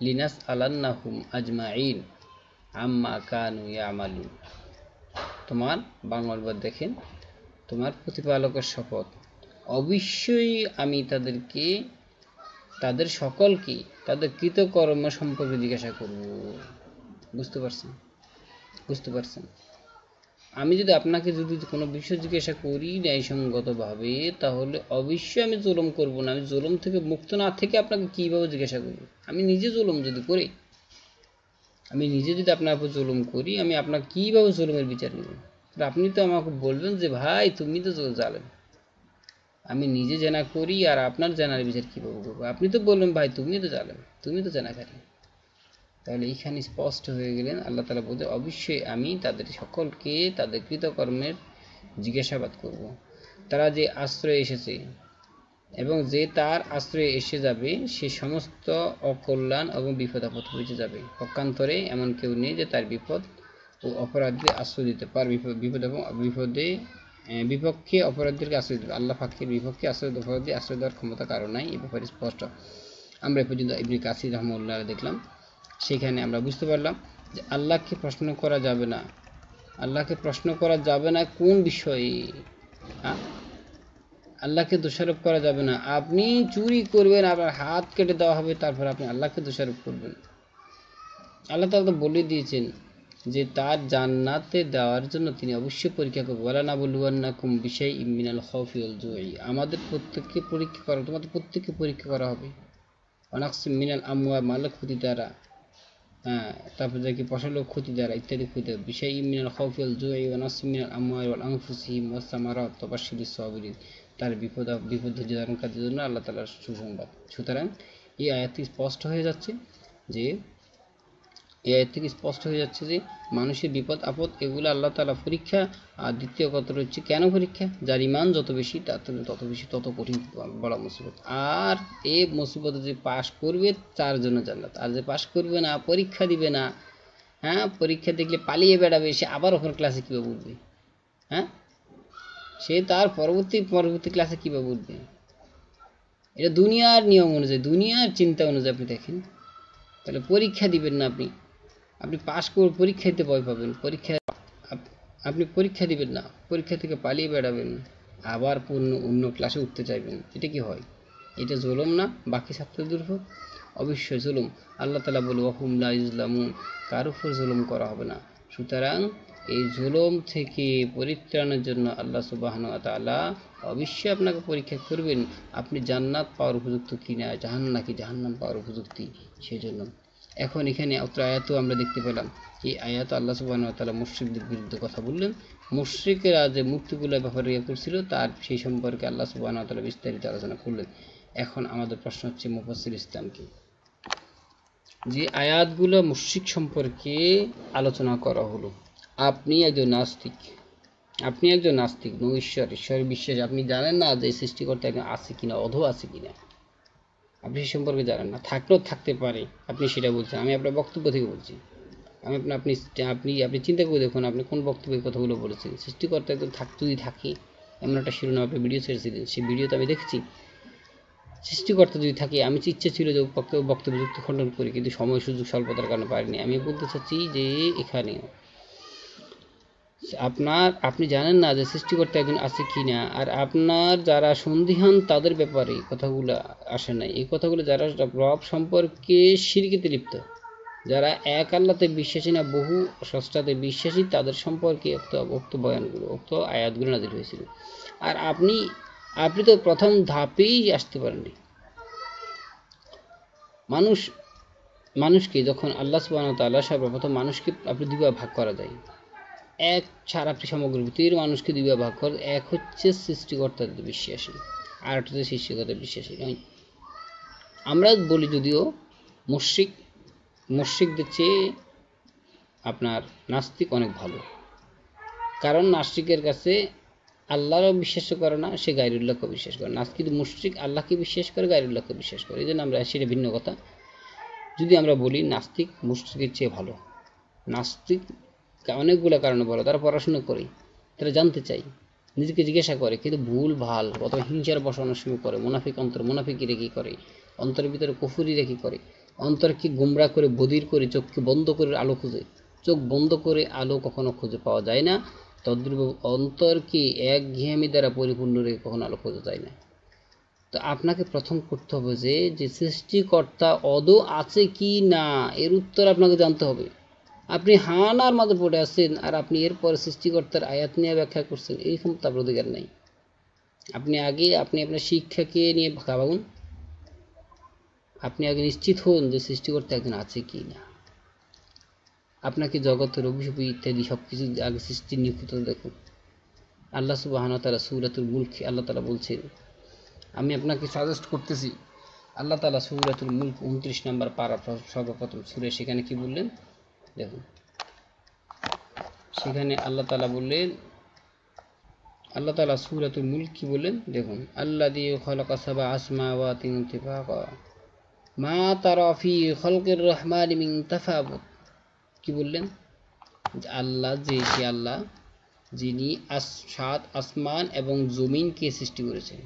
লিনাস আলান্নাহুম আজমাইন আম্মা কানু ইয়ামালুন, তোমার বাংলা অনুবাদ দেখেন, তোমার প্রতিপালকের শপথ, অবশ্যই আমি তাদের সকলকে তাদের কৃতকর্ম সম্পর্কে জিজ্ঞাসা করব। বুঝতে পারছেন, বুঝতে পারছেন? আমি যদি আপনাকে যদি কোনো বিষয় জিজ্ঞাসা করি ন্যায়সঙ্গতভাবে, তাহলে অবশ্যই আমি জুলুম করব না। আমি জুলুম থেকে মুক্ত না থেকে আপনাকে কীভাবে জিজ্ঞাসা করব? আমি নিজে জুলুম যদি করি, আমি নিজে যদি আপনার উপর জুলুম করি, আমি আপনাকে কীভাবে জুলুমের বিচার নেব? আপনি তো আমাকে বলবেন যে ভাই তুমি তো জালেম। আমি নিজে জেনা করি আর আপনার জেনার বিচার কীভাবে করবো? আপনি তো বলবেন ভাই তুমি তো জালেম, তুমি তো জেনাকারী। তাহলে এইখানে স্পষ্ট হয়ে গেলেন আল্লাহ তাআলা বলতে, অবশ্যই আমি তাদের সকলকে তাদের কৃতকর্মের জিজ্ঞাসাবাদ করব। তারা যে আশ্রয়ে এসেছে এবং যে তার আশ্রয়ে এসে যাবে, সে সমস্ত অকল্যাণ এবং বিপদ আপদ হয়ে যাবে। পক্ষান্তরে এমন কেউ নেই যে তার বিপদ ও অপরাধে আশ্রয় দিতে পারে। বিপদ এবং বিপদে বিপক্ষে অপরাধীদেরকে আশ্রয় দেবে। আল্লাহ পাকের বিপক্ষে অপরাধী আশ্রয় দেওয়ার ক্ষমতা কারো নাই, এ ব্যাপারে স্পষ্ট। আমরা এ পর্যন্ত ইবনে কাসির রাহমাহুল্লাহ দেখলাম। সেখানে আমরা বুঝতে পারলাম যে আল্লাহকে প্রশ্ন করা যাবে না। আল্লাহকে প্রশ্ন করা যাবে না কোন বিষয়ে? আল্লাহকে দোষারোপ করা যাবে না। আপনি চুরি করবেন, আপনার হাত কেটে দেওয়া হবে, তারপর আপনি আল্লাহকে দোষারোপ করবেন। আল্লাহ তাআলা তো বলে দিয়েছেন যে তার জান্নাতে দেওয়ার জন্য তিনি অবশ্যই পরীক্ষা করবেন। ওয়ালা নাবলুওয়ান্নাকুম বিশাইইম মিনাল খাউফি ওয়াল জুই। আমাদের প্রত্যেককে পরীক্ষা করা, তোমাদের প্রত্যেককে পরীক্ষা করা হবে। ওয়ানাকসিম মিনাল আমওয়াল, মালের ক্ষতি দ্বারা, তারপর দেখি ফসলের ক্ষতি দ্বারা ইত্যাদি ক্ষতি। বিশাইইম মিনাল খাউফি ওয়াল জুই ওয়ানাকসিম মিনাল আমওয়াল ওয়াল আনফুসিহিম ওয়াস সামারাত ওয়াবাশশিরিস সাবিরিন। তার বিপদ ধারণকারীদের জন্য আল্লাহ তাআলার সুসংবাদ। সুতরাং এই আয়াতটি স্পষ্ট হয়ে যাচ্ছে যে যে মানুষের বিপদ আপদ এগুলো আল্লাহ তাআলা পরীক্ষা। আর দ্বিতীয় কথা হচ্ছে কেন পরীক্ষা? যার ইমান যত বেশি তত বেশি তত কঠিন বড় মুসিবত। আর এই মুসিবতে যে পাশ করবে তার জন্য জান্নাত, আর যে পাশ করবে না, পরীক্ষা দিবে না, পরীক্ষা দেখলে পালিয়ে বেড়াবে, সে আবার ওখানে ক্লাসে কীভাবে উঠবে? সে তার পরবর্তী ক্লাসে কীভাবে উঠবে? এটা দুনিয়ার নিয়ম অনুযায়ী, দুনিয়ার চিন্তা অনুযায়ী আপনি দেখেন। তাহলে পরীক্ষা দিবেন না আপনি পাশ করে পরীক্ষা দিতে ভয় পাবেন, আপনি পরীক্ষা দিবেন না, পরীক্ষা থেকে পালিয়ে বেড়াবেন, আবার অন্য ক্লাসে উঠতে চাইবেন। এটা কি হয়? এটা জুলুম না বাকি ছাত্রদের উপর? অবশ্যই জুলুম। আল্লাহ তাআলা বলে ওয়াহুম লা ইউজলামুন, কার উপর জুলুম করা হবে না। সুতরাং এই জুলুম থেকে পরিত্রাণের জন্য আল্লাহ সুবহানাহু ওয়া তাআলা অবশ্যই আপনাকে পরীক্ষা করবেন, আপনি জান্নাত পাওয়ার উপযুক্ত কিনা, জাহান্নাম পাওয়ার উপযুক্তি, সেজন্য। এখন এখানে অত্র আয়াতও আমরা দেখতে পেলাম, এই আয়াত আল্লাহ সুবহানাহু ওয়া তাআলা মুশরিকদের বিরুদ্ধে কথা বললেন। মুশরিকরা যে মূর্তিগুলোর ব্যাপারে করছিল, তার সেই সম্পর্কে আল্লাহ সুবহানাহু ওয়া তাআলা বিস্তারিত আলোচনা করলেন। এখন আমাদের প্রশ্ন হচ্ছে, মুফাসসির ইসলাম কি? যে আয়াতগুলো মুশরিক সম্পর্কে আলোচনা করা হলো, আপনি একজন নাস্তিক, ঈশ্বর বিশ্বাস, আপনি জানেন না যে সৃষ্টিকর্তা একজন আছে কিনা, অথবা আছে কিনা, আপনি সে সম্পর্কে জানেন না, থাকলেও থাকতে পারে, আপনি সেটা বলছেন। আমি আপনার বক্তব্য থেকে বলছি। আপনি চিন্তা করে দেখুন, আপনি কোন বক্তব্যের কথাগুলো বলেছেন। সৃষ্টিকর্তা একজন যদি থাকে, এমন একটা শিরোনাম আপনি ভিডিও ছেড়েছিলেন, সেই ভিডিওতে আমি দেখেছি। সৃষ্টিকর্তা যদি থাকে, আমি ইচ্ছে ছিল যে বক্তব্য যুক্তি খণ্ডন করি, কিন্তু সময় সুযোগ স্বল্পতার কারণে পারিনি। আমি বলতে চাচ্ছি যে এখানে আপনি জানেন না যে সৃষ্টিকর্তা একজন আছে কিনা, আর আপনার যারা সন্দিহান তাদের ব্যাপারে কথাগুলো আসে নাই। এই কথাগুলো যারা রব সম্পর্কে শিরকিতে লিপ্ত, যারা এক আল্লাহতে বিশ্বাসী না বহু স্রষ্টাতে বিশ্বাসী, তাদের সম্পর্কে উক্ত বয়ানগুলো, উক্ত আয়াতগুলো নাযিল হয়েছিল। আর আপনি তো প্রথম ধাপেই আসতে পারেননি। মানুষকে যখন আল্লাহ সুবহানাহু ওয়া তাআলা, সর্বপ্রথম মানুষকে আপনি দুইভাবে ভাগ করা যায়। এক ছাড়া আপনি সমগ্র পৃথিবীর মানুষকে দুইভাবে ভাগ করেন। এক হচ্ছে সৃষ্টিকর্তাতে বিশ্বাসী, আর একটা হচ্ছে সৃষ্টিকর্তাতে বিশ্বাসী নয়। আমরা বলি যদিও মুশরিকদের চেয়ে আপনার নাস্তিক অনেক ভালো, কারণ নাস্তিকের কাছে আল্লাহরও বিশ্বাস করে না, সে গায়রুল্লাহকে বিশ্বাস করে। নাস্তিক মুশরিক আল্লাহকে বিশ্বাস করে, গায়রুল্লাহকে বিশ্বাস করে। এই জন্য আমরা, সেটা ভিন্ন কথা। যদি আমরা বলি নাস্তিক মুশরিকের চেয়ে ভালো, নাস্তিক অনেকগুলো কারণে বলো, তারা পড়াশোনা করে, তারা জানতে চাই, নিজেকে জিজ্ঞাসা করে, কিন্তু ভুল ভাল অথবা হিংসার বশে অনেক সময় করে। মুনাফিকি রেখি করে, অন্তরের ভিতরে কুফরি রেখি করে, অন্তরকে গুমরা করে, বধির করে, চোখকে বন্ধ করে আলো খুঁজে। চোখ বন্ধ করে আলো কখনো খুঁজে পাওয়া যায় না, তদ্রূপ অন্তরকে একঘেয়েমি দ্বারা পরিপূর্ণ রেখে কখনো আলো খোঁজা যায় না। তো আপনাকে প্রথম করতে হবে যে সৃষ্টিকর্তা আদৌ আছে কি না, এর উত্তর আপনাকে জানতে হবে। আপনি হানার মাঝে পড়ে আছেন, আর আপনি এরপর সৃষ্টিকর্তার আয়াত নিয়ে ব্যাখ্যা করছেন, এই ক্ষমতা আপনার অধিকার নাই। আপনি আপনার শিক্ষাকে নিয়ে ভাবুন। আপনি আগে নিশ্চিত হন যে সৃষ্টিকর্তা একজন আছে কি না। আপনাকে জগতের অভিশাপ ইত্যাদি সবকিছু আগে সৃষ্টির নিখুঁত দেখুন। আল্লাহ সুবহানাহু ওয়া তাআলা সূরাতুল মুলক আল্লাহ তাআলা বলছেন, আমি আপনাকে সাজেস্ট করতেছি, আল্লাহ তাআলা সূরাতুল মুলক 29 নম্বর পারা সর্বপ্রথম সূরা, সেখানে কি বললেন দেখুন। সেখানে আল্লাহ তাআলা সূরাতুল মুলক কি বললেন দেখুন, আল্লাযী খালাকা সাবআ আসমাওয়াতিন তিবাকা মা তারা ফি খালকির রহমানি মিন তাফাউত। কি বললেন? আল্লাহ যিনি 7 আসমান এবং জমিনকে সৃষ্টি করেছেন।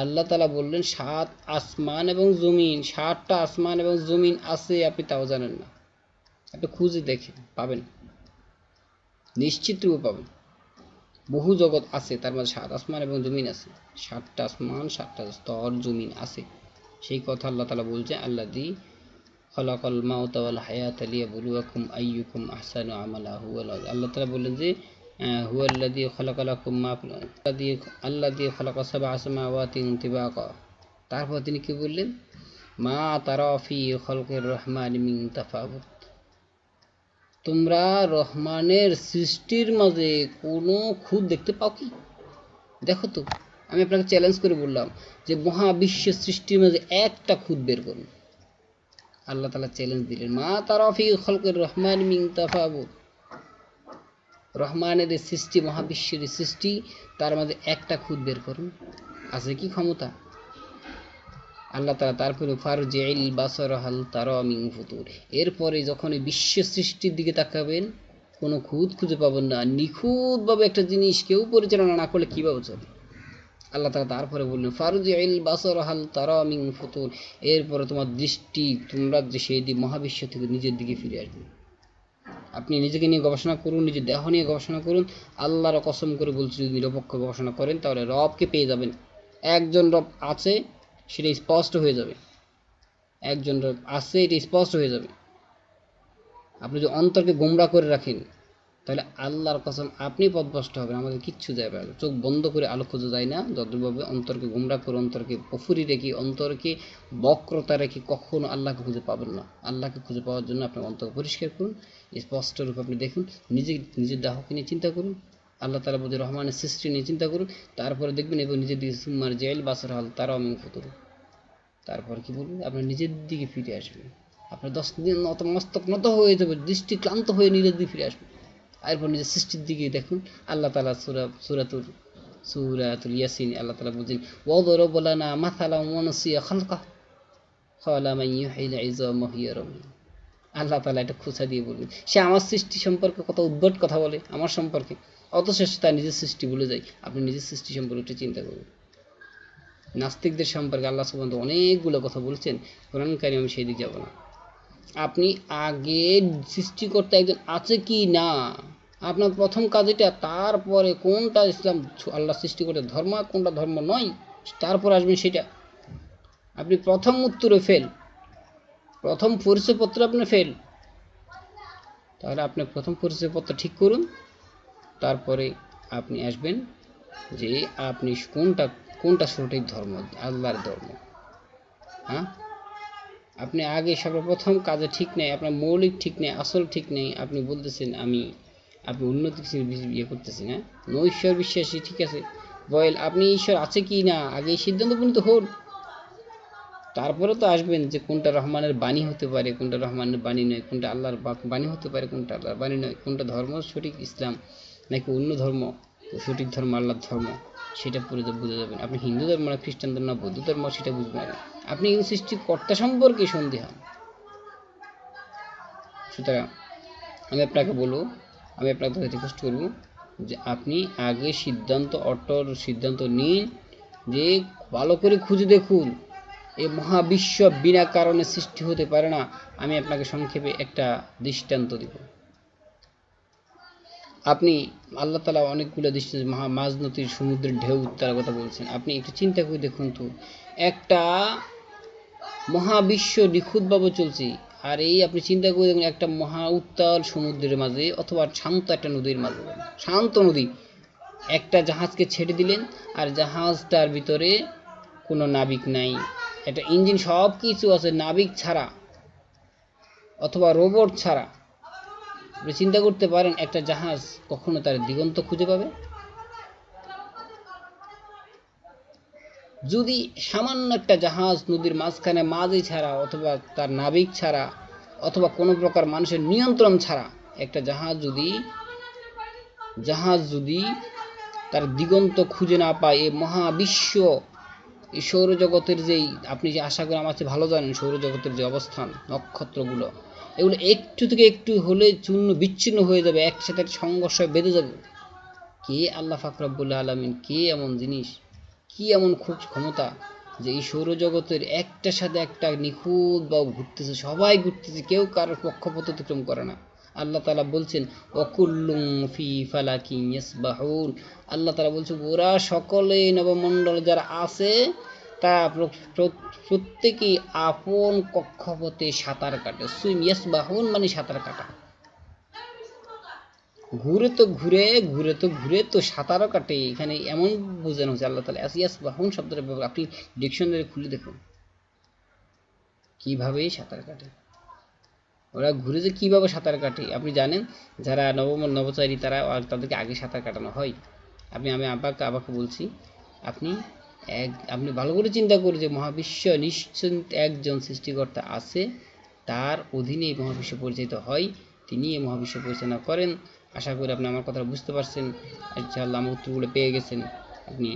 আল্লাহ তাআলা বললেন 7 আসমান এবং জমিন, 7টা আসমান এবং জমিন আছে, আপনি তাও জানেন না। আপনি খুঁজে দেখেন, পাবেন, নিশ্চিত রূপে পাবেন। বহু জগৎ আছে, তার মধ্যে 7 আসমান এবং জমিন আছে, 7টা আসমান 7টা স্তর জমিন আছে। সেই কথা আল্লাহ তাআলা বলছেন, আল্লাযী খালাকাল মাউতা ওয়াল হায়াতা লিয়াবলুয়াকুম আইয়ুকুম আহসানু আমালা। আল্লাহ তাআলা বললেন যে হুয়াল্লাযী খালাকা লাকুম মা আল্লাযী খালাকা সাবআ সামাওয়াতিন তিবাকা। তারপর তিনি কি বললেন? মা তারা ফি খালকির রহমানি মিন তাফাউত। তোমরা রহমানের সৃষ্টির মাঝে কোনো খুঁত দেখতে পাও কি? দেখো তো, আমি আপনাকে চ্যালেঞ্জ করে বললাম যে মহাবিশ্বের সৃষ্টির মাঝে একটা খুঁত বের করুন। আল্লাহ তাআলা চ্যালেঞ্জ দিলেন, মা তারা ফি খালকির রহমানি মিন তাফাউত। রহমানের সৃষ্টি, মহাবিশ্বের সৃষ্টি, তার মাঝে একটা খুঁত বের করুন। আছে কি ক্ষমতা? আল্লাহ তাআলা তারপরে ফারজিল বাসর হাল তারা মিন ফুতুর। এরপরে যখন এই বিশ্বের সৃষ্টির দিকে তাকাবেন, কোনো খুঁত খুঁজে পাবেন না। নিখুঁতভাবে একটা জিনিস কেউ পরিচালনা না করলে কিভাবে চলে? আল্লাহ তাআলা তারপরে বললেন ফারজিল বাসর হাল তারা মিন ফুতুর। এরপরে তোমার দৃষ্টি, তোমরা যে সেই মহাবিশ্ব থেকে নিজের দিকে ফিরে আসবে। আপনি নিজেকে নিয়ে গবেষণা করুন, নিজের দেহ নিয়ে গবেষণা করুন। আল্লাহর কসম করে বলছি, যদি নিরপেক্ষ গবেষণা করেন তাহলে রবকে পেয়ে যাবেন। একজন রব আছে, সেটা স্পষ্ট হয়ে যাবে। একজন রব আছে, এটা স্পষ্ট হয়ে যাবে। আপনি যদি অন্তরকে গোমরা করে রাখেন, তাহলে আল্লাহর কসম আপনি পথভ্রষ্ট হবেন। আমাদের কিচ্ছু যায় না, চোখ বন্ধ করে আলো খোঁজা যায় না। যতভাবে অন্তরকে গোমরা করে, অন্তরকে পুফুরি রেখে, অন্তরকে বক্রতা রেখে কখনো আল্লাহকে খুঁজে পাবেন না। আল্লাহকে খুঁজে পাওয়ার জন্য আপনার অন্তর পরিষ্কার করুন, স্পষ্ট রূপে আপনি দেখুন, নিজের দেহকে নিয়ে চিন্তা করুন, আল্লাহ তাআলা বলতে রহমানের সৃষ্টি নিয়ে চিন্তা করুন। তারপরে দেখবেন এবং নিজের দিকে সুম্মার জেল বাসার হাল তারা আমি ফুতুর। তারপর কি বলবেন? আপনার নিজের দিকে ফিরে আসবেন। আপনার 10 দিন মস্তক নত হয়ে যাবে, দৃষ্টি ক্লান্ত হয়ে নিজের দিকে ফিরে আসবে। এরপর নিজের সৃষ্টির দিকে দেখুন। আল্লাহ তাআলা সূরাতুল ইয়াসিন আল্লাহ তাআলা বলছেন, ওয়াদরব লানা মাসালান ওয়া নাসিয়া খালকা ক্বালা মান ইউহিল ইযামা হিয়া রামীম। আল্লাহ তাআলা এটা খোঁচা দিয়ে বলবেন, সে আমার সৃষ্টি সম্পর্কে কত উদ্ভট কথা বলে আমার সম্পর্কে, অথচ সে তার নিজের সৃষ্টি ভুলে যায়। আপনি নিজের সৃষ্টি সম্পর্কে একটু চিন্তা করুন। নাস্তিকদের সম্পর্কে আল্লাহ সুবহানাহু ওয়া তাআলা অনেকগুলো কথা বলছেন, কোরআন কারীমে আমি সেই দিকে যাব না। আপনি আগে সৃষ্টিকর্তা একজন আছে কি না, আপনার প্রথম কাজ এটা। তারপরে কোনটা ইসলাম আল্লাহ সৃষ্টিকর্তা ধর্ম, কোনটা ধর্ম নয়, তারপর আসবেন সেটা। আপনি প্রথম উত্তরে ফেল, প্রথম পরিচয়পত্র আপনি ফেল। তাহলে আপনি প্রথম পরিচয়পত্র ঠিক করুন, তারপরে আপনি আসবেন যে আপনি কোনটা সঠিক ধর্ম, আল্লাহর ধর্ম। হ্যাঁ, আপনি আগে সর্বপ্রথম কাজে ঠিক নেই, আপনার মৌলিক ঠিক নেই, আসল ঠিক নেই। আপনি বলতেছেন আপনি উন্নতি ইয়ে করতেছেন। হ্যাঁ, ঈশ্বর বিশ্বাসী, ঠিক আছে, আপনি ঈশ্বর আছে কি না আগে সিদ্ধান্ত উপনীত হন। তারপরে তো আসবেন যে কোনটা রহমানের বাণী হতে পারে, কোনটা রহমানের বাণী নয়, কোনটা আল্লাহর বাণী হতে পারে, কোনটা আল্লাহর বাণী নয়, কোনটা ধর্ম সঠিক ইসলাম নাকি অন্য ধর্ম সঠিক ধর্ম, আল্লাহর ধর্ম, সেটা পরে বুঝে যাবেন। আপনি হিন্দু ধর্ম না খ্রিস্টান ধর্ম না বৌদ্ধ ধর্ম, সেটা বুঝবেন না। আপনি এই সৃষ্টিকর্তা সম্পর্কে সন্দেহান। সুতরাং আমি আপনাকে রিকোয়েস্ট করব যে আপনি আগে সিদ্ধান্ত নিন, যে ভালো করে খুঁজে দেখুন। এই মহাবিশ্ব বিনা কারণে সৃষ্টি হতে পারে না। আমি আপনাকে সংক্ষেপে একটা দৃষ্টান্ত দিব। আপনি আল্লাহ তাআলা অনেকগুলো দৃষ্টান্ত, মাঝ নদীর সমুদ্রের ঢেউ তার কথা বলছেন। আপনি একটু চিন্তা করে দেখুন তো, একটা মহাবিশ্ব নিখুঁতভাবে চলছে, আর এই আপনি চিন্তা করে দেখুন, একটা মহা উত্তাল সমুদ্রের মাঝে অথবা শান্ত একটা নদীর মাঝে, শান্ত নদী, একটা জাহাজকে ছেড়ে দিলেন, আর জাহাজটার ভিতরে কোনো নাবিক নাই, একটা ইঞ্জিন সব কিছু আছে, নাবিক ছাড়া অথবা রোবট ছাড়া। আপনি চিন্তা করতে পারেন একটা জাহাজ কখনো তার দিগন্ত খুঁজে পাবে? যদি সামান্য একটা জাহাজ নদীর মাঝখানে মাঝি ছাড়া অথবা তার নাবিক ছাড়া অথবা কোনো প্রকার মানুষের নিয়ন্ত্রণ ছাড়া একটা জাহাজ যদি তার দিগন্ত খুঁজে না পায়, এই মহাবিশ্ব, এই সৌরজগতের যেই, আপনি যে আশা করি আমার চেয়ে ভালো জানেন সৌরজগতের যে অবস্থান, নক্ষত্রগুলো, এগুলো একটু থেকে একটু হলে চূর্ণ বিচ্ছিন্ন হয়ে যাবে, একসাথে সংঘর্ষ বেঁধে যাবে। কে আল্লাহ পাক রব্বুল আলামিন, কে এমন জিনিস, কি এমন খুব ক্ষমতা যে এই সৌরজগতের একটার সাথে একটা নিখুঁত বা ঘুরতেছে, সবাই ঘুরতেছে, কেউ কারোর কক্ষপথ অতিক্রম করে না। আল্লাহ তাআলা বলছেন ওয়াকুল্লুম ফি ফালাকিন ইয়াসবাহুন, আল্লাহ তাআলা বলছেন ওরা সকলে নবমণ্ডলে যারা আছে তারা প্রত্যেকেই আপন কক্ষপথে সাঁতার কাটে। সুইম ইয়াসবাহুন মানে সাঁতার কাটা, ঘুরে তো সাঁতারও কাটে, এখানে এমন বোঝানো হচ্ছে। আল্লাহ তাআলা ইয়াসবাহুন শব্দটা ব্যবহার, আপনি ডিকশনারি খুলে দেখুন কিভাবে সাঁতার কাটে, ওরা ঘুরে যে কিভাবে সাঁতার কাটে। আপনি জানেন যারা নবচারী তারা তাদেরকে আগে সাঁতার কাটানো হয়। আমি আবাকে বলছি, আপনি আপনি ভালো করে চিন্তা করুন যে মহাবিশ্ব নিশ্চয় একজন সৃষ্টিকর্তা আছে, তার অধীনে এই মহাবিশ্ব পরিচালিত হয়, তিনি এই মহাবিশ্ব পরিচালনা করেন। আশা করি আপনি আমার কথা বুঝতে পারছেন, ইনশাআল্লাহ আমার উত্তরগুলো পেয়ে গেছেন আপনি।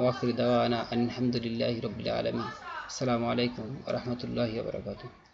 ওয়াখির দাওয়ানা আলহামদুলিল্লাহি রাব্বিল আলামিন। আসসালামু আলাইকুম ওয়া রাহমাতুল্লাহি ওয়া বারাকাতুহু।